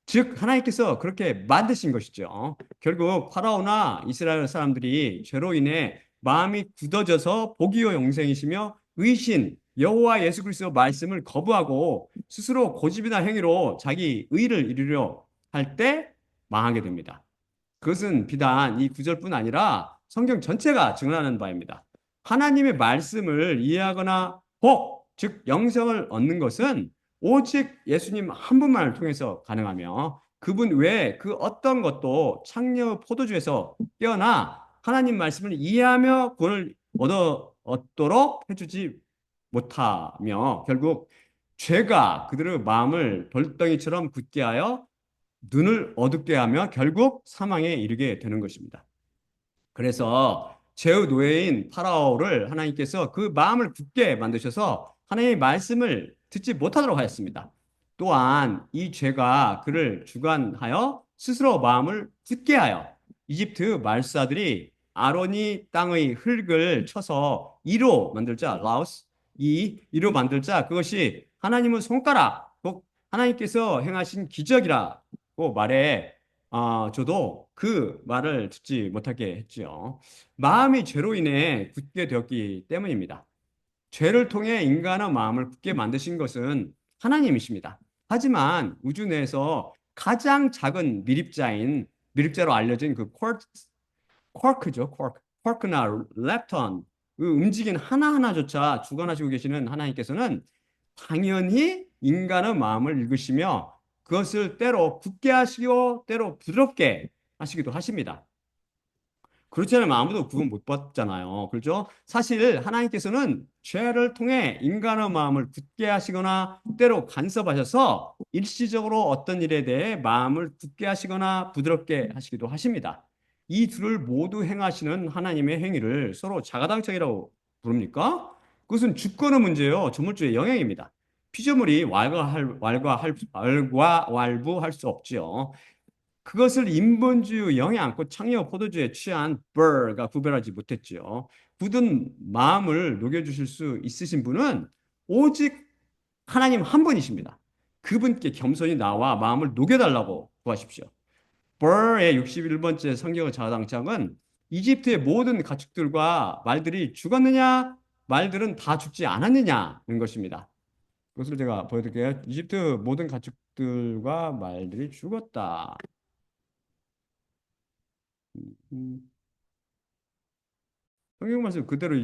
즉 하나님께서 그렇게 만드신 것이죠. 결국 파라오나 이스라엘 사람들이 죄로 인해 마음이 굳어져서 복이요 영생이시며 의신 여호와 예수 그리스도 말씀을 거부하고 스스로 고집이나 행위로 자기 의를 이루려 할 때 망하게 됩니다. 그것은 비단 이 구절뿐 아니라 성경 전체가 증언하는 바입니다. 하나님의 말씀을 이해하거나 즉 영생을 얻는 것은 오직 예수님 한 분만을 통해서 가능하며 그분 외에 그 어떤 것도 창녀 포도주에서 깨어나 하나님 말씀을 이해하며 구원을 얻도록 해주지 못하며 결국 죄가 그들의 마음을 돌덩이처럼 굳게 하여 눈을 어둡게 하며 결국 사망에 이르게 되는 것입니다. 그래서 제의 노예인 파라오를 하나님께서 그 마음을 굳게 만드셔서 하나님의 말씀을 듣지 못하도록 하였습니다. 또한 이 죄가 그를 주관하여 스스로 마음을 굳게 하여 이집트 말사들이 아론이 땅의 흙을 쳐서 이로 만들자 라오스 이로 만들자 그것이 하나님의 손가락 곧 하나님께서 행하신 기적이라고 말해 저도 그 말을 듣지 못하게 했지요. 마음이 죄로 인해 굳게 되었기 때문입니다. 죄를 통해 인간의 마음을 굳게 만드신 것은 하나님이십니다. 하지만 우주 내에서 가장 작은 미립자로 알려진 그 쿼크죠. 쿼크나 렙턴, 그 움직인 하나하나조차 주관하시고 계시는 하나님께서는 당연히 인간의 마음을 읽으시며 그것을 때로 굳게 하시고 때로 부드럽게 하시기도 하십니다. 그렇지 않으면 아무도 구원 못 받잖아요. 그렇죠? 사실 하나님께서는 죄를 통해 인간의 마음을 굳게 하시거나 때로 간섭하셔서 일시적으로 어떤 일에 대해 마음을 굳게 하시거나 부드럽게 하시기도 하십니다. 이 둘을 모두 행하시는 하나님의 행위를 서로 자가당착이라고 부릅니까? 그것은 주권의 문제요. 조물주의 영향입니다. 피조물이 왈가왈부할 수 없지요. 그것을 인본주의 영향, 그 창녀 포도주에 취한 벌가 구별하지 못했지요. 굳은 마음을 녹여주실 수 있으신 분은 오직 하나님 한 분이십니다. 그분께 겸손히 나와 마음을 녹여달라고 구하십시오. 벌의 61번째 성경의 자장장은 이집트의 모든 가축들과 말들이 죽었느냐, 말들은 다 죽지 않았느냐는 것입니다. 그것을 제가 보여드릴게요. 이집트 모든 가축들과 말들이 죽었다. 음, 성경 말씀 그대로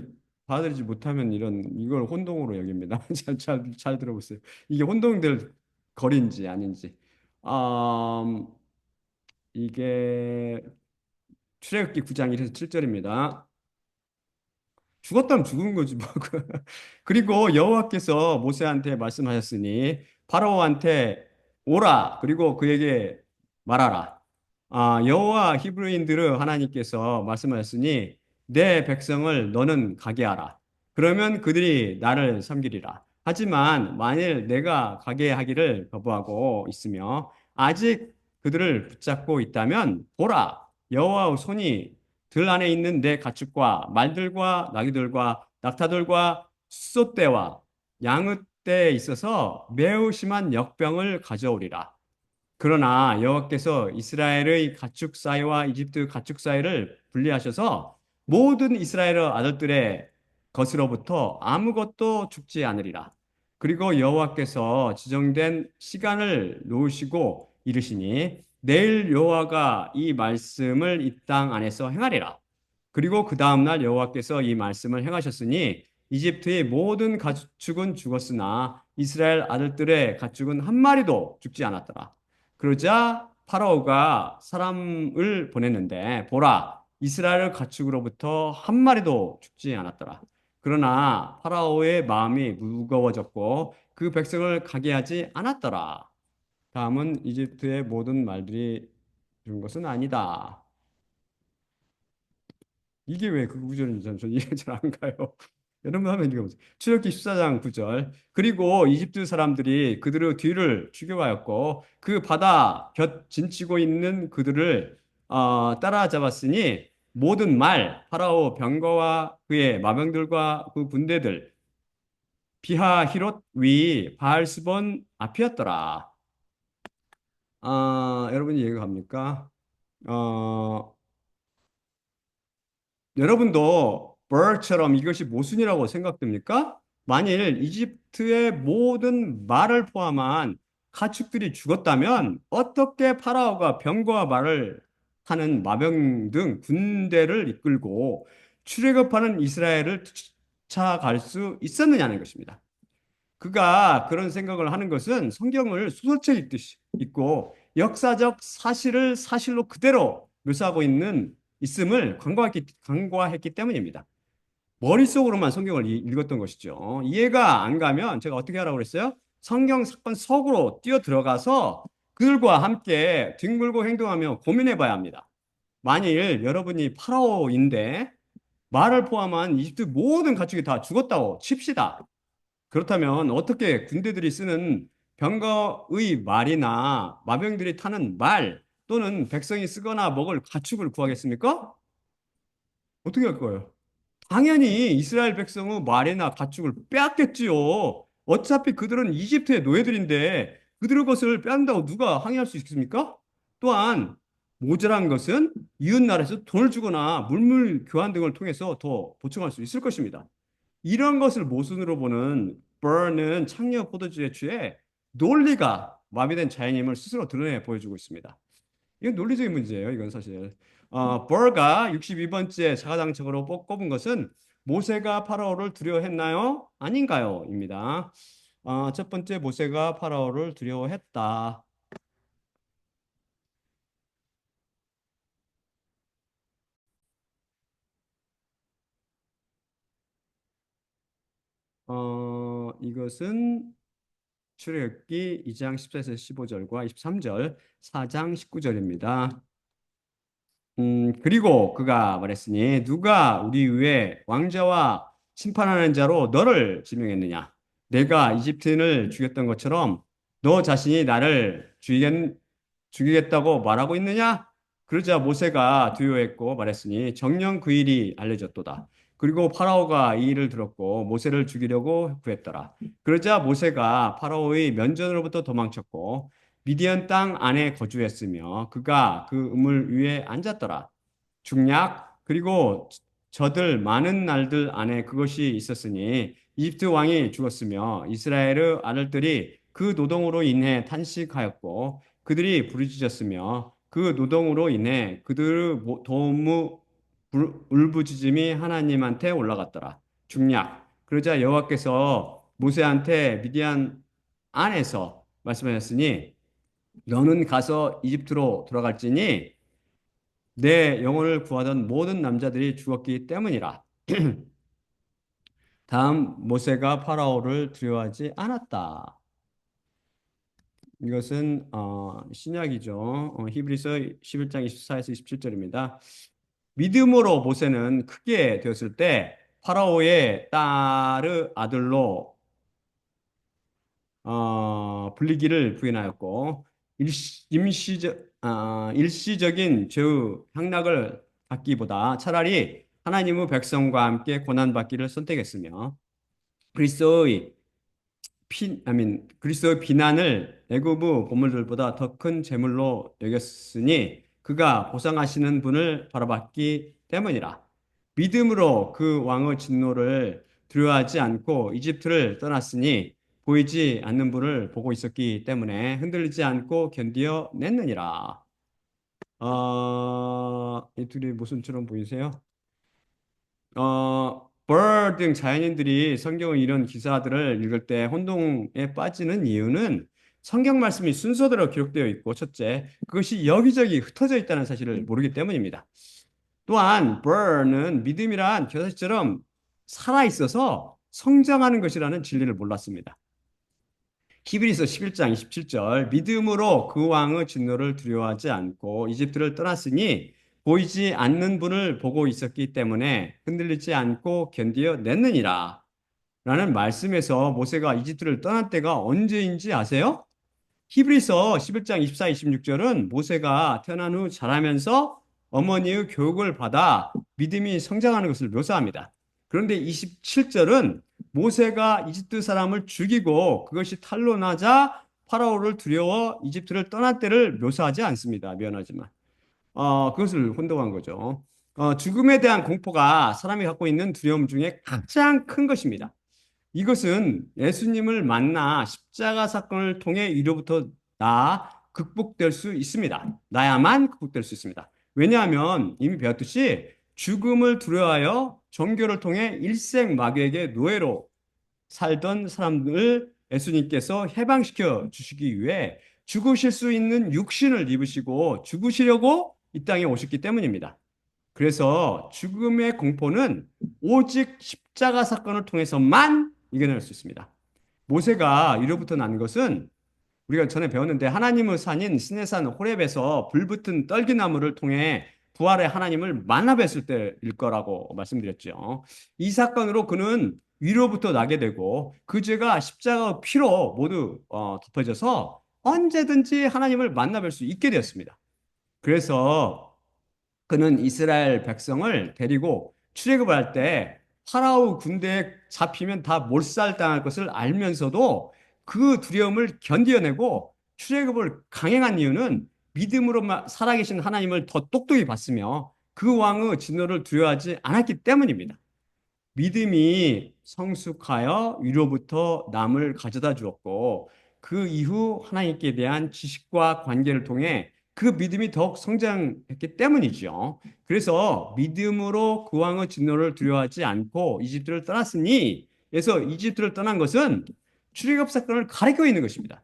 받아들이지 못하면 이걸 혼동으로 여깁니다. 잘 들어보세요. 이게 혼동될 거리인지 아닌지. 음, 이게 출애굽기 9장 1에서 7절입니다. 죽었다면 죽은 거지 뭐. 그리고 여호와께서 모세한테 말씀하셨으니 파라오한테 오라 그리고 그에게 말하라. 여호와 히브리인들의 하나님께서 말씀하셨으니 내 백성을 너는 가게 하라. 그러면 그들이 나를 섬기리라. 하지만 만일 내가 가게 하기를 거부하고 있으며 아직 그들을 붙잡고 있다면 보라 여호와의 손이 들 안에 있는 내 가축과 말들과 나귀들과 낙타들과 숫소떼와 양의 떼에 있어서 매우 심한 역병을 가져오리라. 그러나 여호와께서 이스라엘의 가축 사이와 이집트 가축 사이를 분리하셔서 모든 이스라엘의 아들들의 것으로부터 아무것도 죽지 않으리라. 그리고 여호와께서 지정된 시간을 놓으시고 이르시니 내일 여호와가 이 말씀을 이 땅 안에서 행하리라. 그리고 그 다음날 여호와께서 이 말씀을 행하셨으니 이집트의 모든 가축은 죽었으나 이스라엘 아들들의 가축은 한 마리도 죽지 않았더라. 그러자 파라오가 사람을 보냈는데 보라 이스라엘 가축으로부터 한 마리도 죽지 않았더라. 그러나 파라오의 마음이 무거워졌고 그 백성을 가게 하지 않았더라. 다음은 이집트의 모든 말들이 죽은 것은 아니다. 이게 왜 그 구절인지 전 이해 잘 안 가요. 여러분 하면 이게 뭐죠? 출애굽기 14장 9절. 그리고 이집트 사람들이 그들의 뒤를 추격하였고 그 바다 곁 진치고 있는 그들을 따라잡았으니 모든 말 파라오 병거와 그의 마병들과 그 군대들 비하히롯 위 바알스본 앞이었더라. 여러분이 이해가 갑니까? 어, 여러분도 벌처럼 이것이 모순이라고 생각됩니까? 만일 이집트의 모든 말을 포함한 가축들이 죽었다면 어떻게 파라오가 병거와 말을 타는 마병 등 군대를 이끌고 출애굽하는 이스라엘을 쫓아갈 수 있었느냐는 것입니다. 그가 그런 생각을 하는 것은 성경을 소설책 읽듯이 읽고 역사적 사실을 사실로 그대로 묘사하고 있음을 간과했기 때문입니다. 머릿속으로만 성경을 읽었던 것이죠. 이해가 안 가면 제가 어떻게 하라고 그랬어요? 성경 사건 속으로 뛰어 들어가서 그들과 함께 뒹굴고 행동하며 고민해 봐야 합니다. 만일 여러분이 파라오인데 말을 포함한 이집트 모든 가축이 다 죽었다고 칩시다. 그렇다면 어떻게 군대들이 쓰는 병거의 말이나 마병들이 타는 말 또는 백성이 쓰거나 먹을 가축을 구하겠습니까? 어떻게 할 거예요? 당연히 이스라엘 백성의 말이나 가축을 빼앗겠지요. 어차피 그들은 이집트의 노예들인데 그들의 것을 빼앗는다고 누가 항의할 수 있습니까? 또한 모자란 것은 이웃 나라에서 돈을 주거나 물물 교환 등을 통해서 더 보충할 수 있을 것입니다. 이런 것을 모순으로 보는 버는 창녀 포도주에 취해 논리가 마비된 자연임을 스스로 드러내 보여주고 있습니다. 이건 논리적인 문제예요. 이건 사실. 버가 62번째 자가당착으로 꼽은 것은 모세가 파라오를 두려워했나요? 아닌가요? 입니다. 첫 번째 모세가 파라오를 두려워했다. 이것은 출애굽기 2장 14에서 15절과 23절, 4장 19절입니다. 그리고 그가 말했으니 누가 우리 위에 왕자와 심판하는 자로 너를 지명했느냐? 내가 이집트인을 죽였던 것처럼 너 자신이 나를 죽이겠다고 말하고 있느냐? 그러자 모세가 두려워했고 말했으니 정녕 그 일이 알려졌도다. 그리고 파라오가 이 일을 들었고 모세를 죽이려고 구했더라. 그러자 모세가 파라오의 면전으로부터 도망쳤고 미디안 땅 안에 거주했으며 그가 그 우물 위에 앉았더라. 중약 그리고 저들 많은 날들 안에 그것이 있었으니 이집트 왕이 죽었으며 이스라엘의 아들들이 그 노동으로 인해 탄식하였고 그들이 부르짖었으며 그 노동으로 인해 그들의 도무 울부짖음이 하나님한테 올라갔더라. 중약 그러자 여호와께서 모세한테 미디안 안에서 말씀하셨으니 너는 가서 이집트로 돌아갈지니 내 영혼을 구하던 모든 남자들이 죽었기 때문이라. 다음 모세가 파라오를 두려워하지 않았다. 이것은 신약이죠. 히브리서 11장 24에서 27절입니다. 믿음으로 모세는 크게 되었을 때 파라오의 딸의 아들로 불리기를 부인하였고 일시적인 죄의 향락을 받기보다 차라리 하나님의 백성과 함께 고난받기를 선택했으며 그리스도의 그리스도의 비난을 애굽의 보물들보다 더 큰 재물로 여겼으니 그가 보상하시는 분을 바라봤기 때문이라. 믿음으로 그 왕의 진노를 두려워하지 않고 이집트를 떠났으니 보이지 않는 분을 보고 있었기 때문에 흔들리지 않고 견디어 냈느니라. 이 둘이 모순처럼 보이세요? 벌 등 자연인들이 성경의 이런 기사들을 읽을 때 혼동에 빠지는 이유는 성경 말씀이 순서대로 기록되어 있고 첫째, 그것이 여기저기 흩어져 있다는 사실을 모르기 때문입니다. 또한 벌은 믿음이란 겨자씨처럼 살아 있어서 성장하는 것이라는 진리를 몰랐습니다. 히브리서 11장 27절 믿음으로 그 왕의 진노를 두려워하지 않고 이집트를 떠났으니 보이지 않는 분을 보고 있었기 때문에 흔들리지 않고 견디어 냈느니라 라는 말씀에서 모세가 이집트를 떠난 때가 언제인지 아세요? 히브리서 11장 24, 26절은 모세가 태어난 후 자라면서 어머니의 교육을 받아 믿음이 성장하는 것을 묘사합니다. 그런데 27절은 모세가 이집트 사람을 죽이고 그것이 탄로나자 파라오를 두려워 이집트를 떠난 때를 묘사하지 않습니다. 미안하지만. 그것을 혼동한 거죠. 죽음에 대한 공포가 사람이 갖고 있는 두려움 중에 가장 큰 것입니다. 이것은 예수님을 만나 십자가 사건을 통해 이로부터 극복될 수 있습니다. 나야만 극복될 수 있습니다. 왜냐하면 이미 배웠듯이 죽음을 두려워하여 종교를 통해 일생 마귀에게 노예로 살던 사람들을 예수님께서 해방시켜 주시기 위해 죽으실 수 있는 육신을 입으시고 죽으시려고 이 땅에 오셨기 때문입니다. 그래서 죽음의 공포는 오직 십자가 사건을 통해서만 이겨낼 수 있습니다. 모세가 위로부터 난 것은 우리가 전에 배웠는데 하나님의 산인 시내산 호렙에서 불붙은 떨기나무를 통해 부활의 하나님을 만나 뵀을 때일 거라고 말씀드렸죠. 이 사건으로 그는 위로부터 나게 되고 그 죄가 십자가의 피로 모두 덮어져서 언제든지 하나님을 만나 뵐 수 있게 되었습니다. 그래서 그는 이스라엘 백성을 데리고 출애굽을 할 때 파라오 군대에 잡히면 다 몰살당할 것을 알면서도 그 두려움을 견디어내고 출애굽을 강행한 이유는 믿음으로 살아계신 하나님을 더 똑똑히 봤으며 그 왕의 진노를 두려워하지 않았기 때문입니다. 믿음이 성숙하여 위로부터 남을 가져다 주었고 그 이후 하나님께 대한 지식과 관계를 통해 그 믿음이 더욱 성장했기 때문이죠. 그래서 믿음으로 그 왕의 진노를 두려워하지 않고 이집트를 떠났으니 그래서 이집트를 떠난 것은 출애굽 사건을 가리키고 있는 것입니다.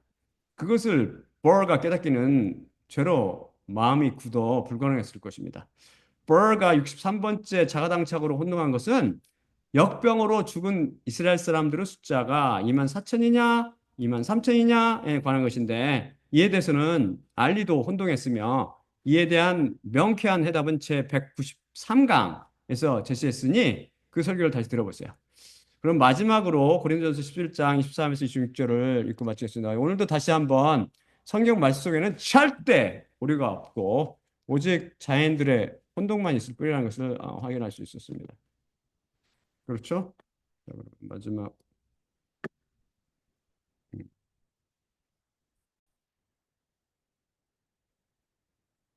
그것을 버가 깨닫기는 죄로 마음이 굳어 불가능했을 것입니다. 버가 63번째 자가당착으로 혼동한 것은 역병으로 죽은 이스라엘 사람들의 숫자가 2만 4천이냐, 2만 3천이냐에 관한 것인데 이에 대해서는 알리도 혼동했으며 이에 대한 명쾌한 해답은 제 193강에서 제시했으니 그 설교를 다시 들어보세요. 그럼 마지막으로 고린도전서 11장 24에서 26절을 읽고 마치겠습니다. 오늘도 다시 한번 성경 말씀 속에는 절대 오류가 없고 오직 자연들의 혼동만 있을 뿐이라는 것을 확인할 수 있었습니다. 그렇죠? 마지막 음,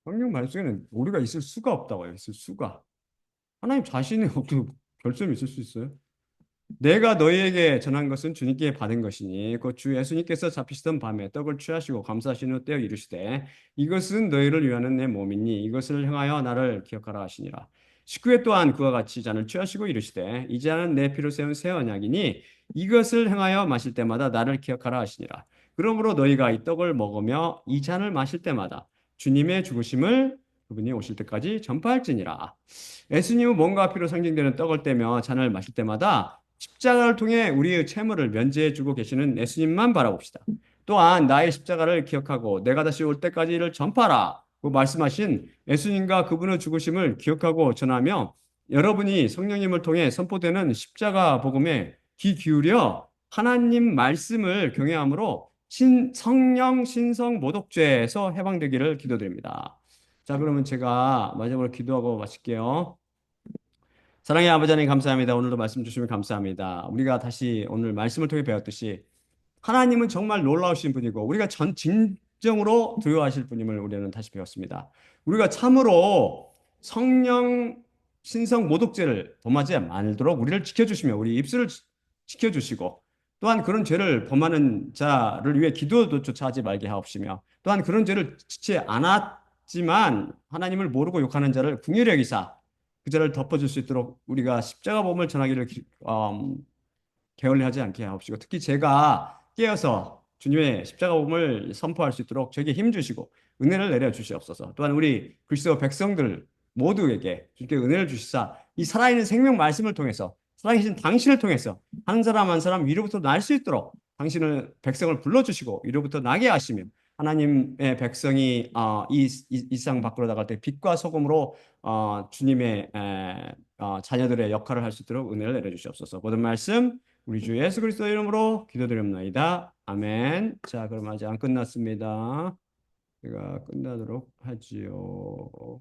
성경 말씀에는 오류가 있을 수가 없다고요. 있을 수가. 하나님 자신이 어떻게 결점이 있을 수 있어요? 내가 너희에게 전한 것은 주님께 받은 것이니 곧 주 예수님께서 잡히시던 밤에 떡을 취하시고 감사하신 후 떼어 이르시되 이것은 너희를 위하는 내 몸이니 이것을 행하여 나를 기억하라 하시니라. 19회 또한 그와 같이 잔을 취하시고 이르시되 이 잔은 내 피로 세운 새 언약이니 이것을 행하여 마실 때마다 나를 기억하라 하시니라. 그러므로 너희가 이 떡을 먹으며 이 잔을 마실 때마다 주님의 죽으심을 그분이 오실 때까지 전파할지니라. 예수님은 몸과 피로 상징되는 떡을 떼며 잔을 마실 때마다 십자가를 통해 우리의 채무를 면제해 주고 계시는 예수님만 바라봅시다. 또한 나의 십자가를 기억하고 내가 다시 올 때까지를 전파라. 고 말씀하신 예수님과 그분의 죽으심을 기억하고 전하며 여러분이 성령님을 통해 선포되는 십자가 복음에 귀 기울여 하나님 말씀을 경외함으로 성령 신성 모독죄에서 해방되기를 기도드립니다. 자, 그러면 제가 마지막으로 기도하고 마칠게요. 사랑의 아버지 하나님 감사합니다. 오늘도 말씀 주시면 감사합니다. 우리가 다시 오늘 말씀을 통해 배웠듯이 하나님은 정말 놀라우신 분이고 우리가 진정으로 두려워하실 분임을 우리는 다시 배웠습니다. 우리가 참으로 성령 신성 모독죄를 범하지 말도록 우리를 지켜주시며 우리 입술을 지켜주시고 또한 그런 죄를 범하는 자를 위해 기도조차 하지 말게 하옵시며 또한 그런 죄를 지지 않았지만 하나님을 모르고 욕하는 자를 긍휼히 여기사 그 죄를 덮어줄 수 있도록 우리가 십자가 복음을 전하기를 게을리하지 않게 하옵시고 특히 제가 깨어서 주님의 십자가 복음을 선포할 수 있도록 저에게 힘 주시고 은혜를 내려 주시옵소서. 또한 우리 그리스도 백성들 모두에게 주께 은혜를 주시사 이 살아있는 생명 말씀을 통해서 살아계신 당신을 통해서 한 사람 한 사람 위로부터 날 수 있도록 당신을 백성을 불러주시고 위로부터 나게 하시며 하나님의 백성이 이 세상 밖으로 나갈 때 빛과 소금으로 주님의 자녀들의 역할을 할 수 있도록 은혜를 내려 주시옵소서. 모든 말씀 우리 주 예수 그리스도 이름으로 기도드립니다. 아멘. 자, 그럼 아직 안 끝났습니다. 제가 끝나도록 하지요.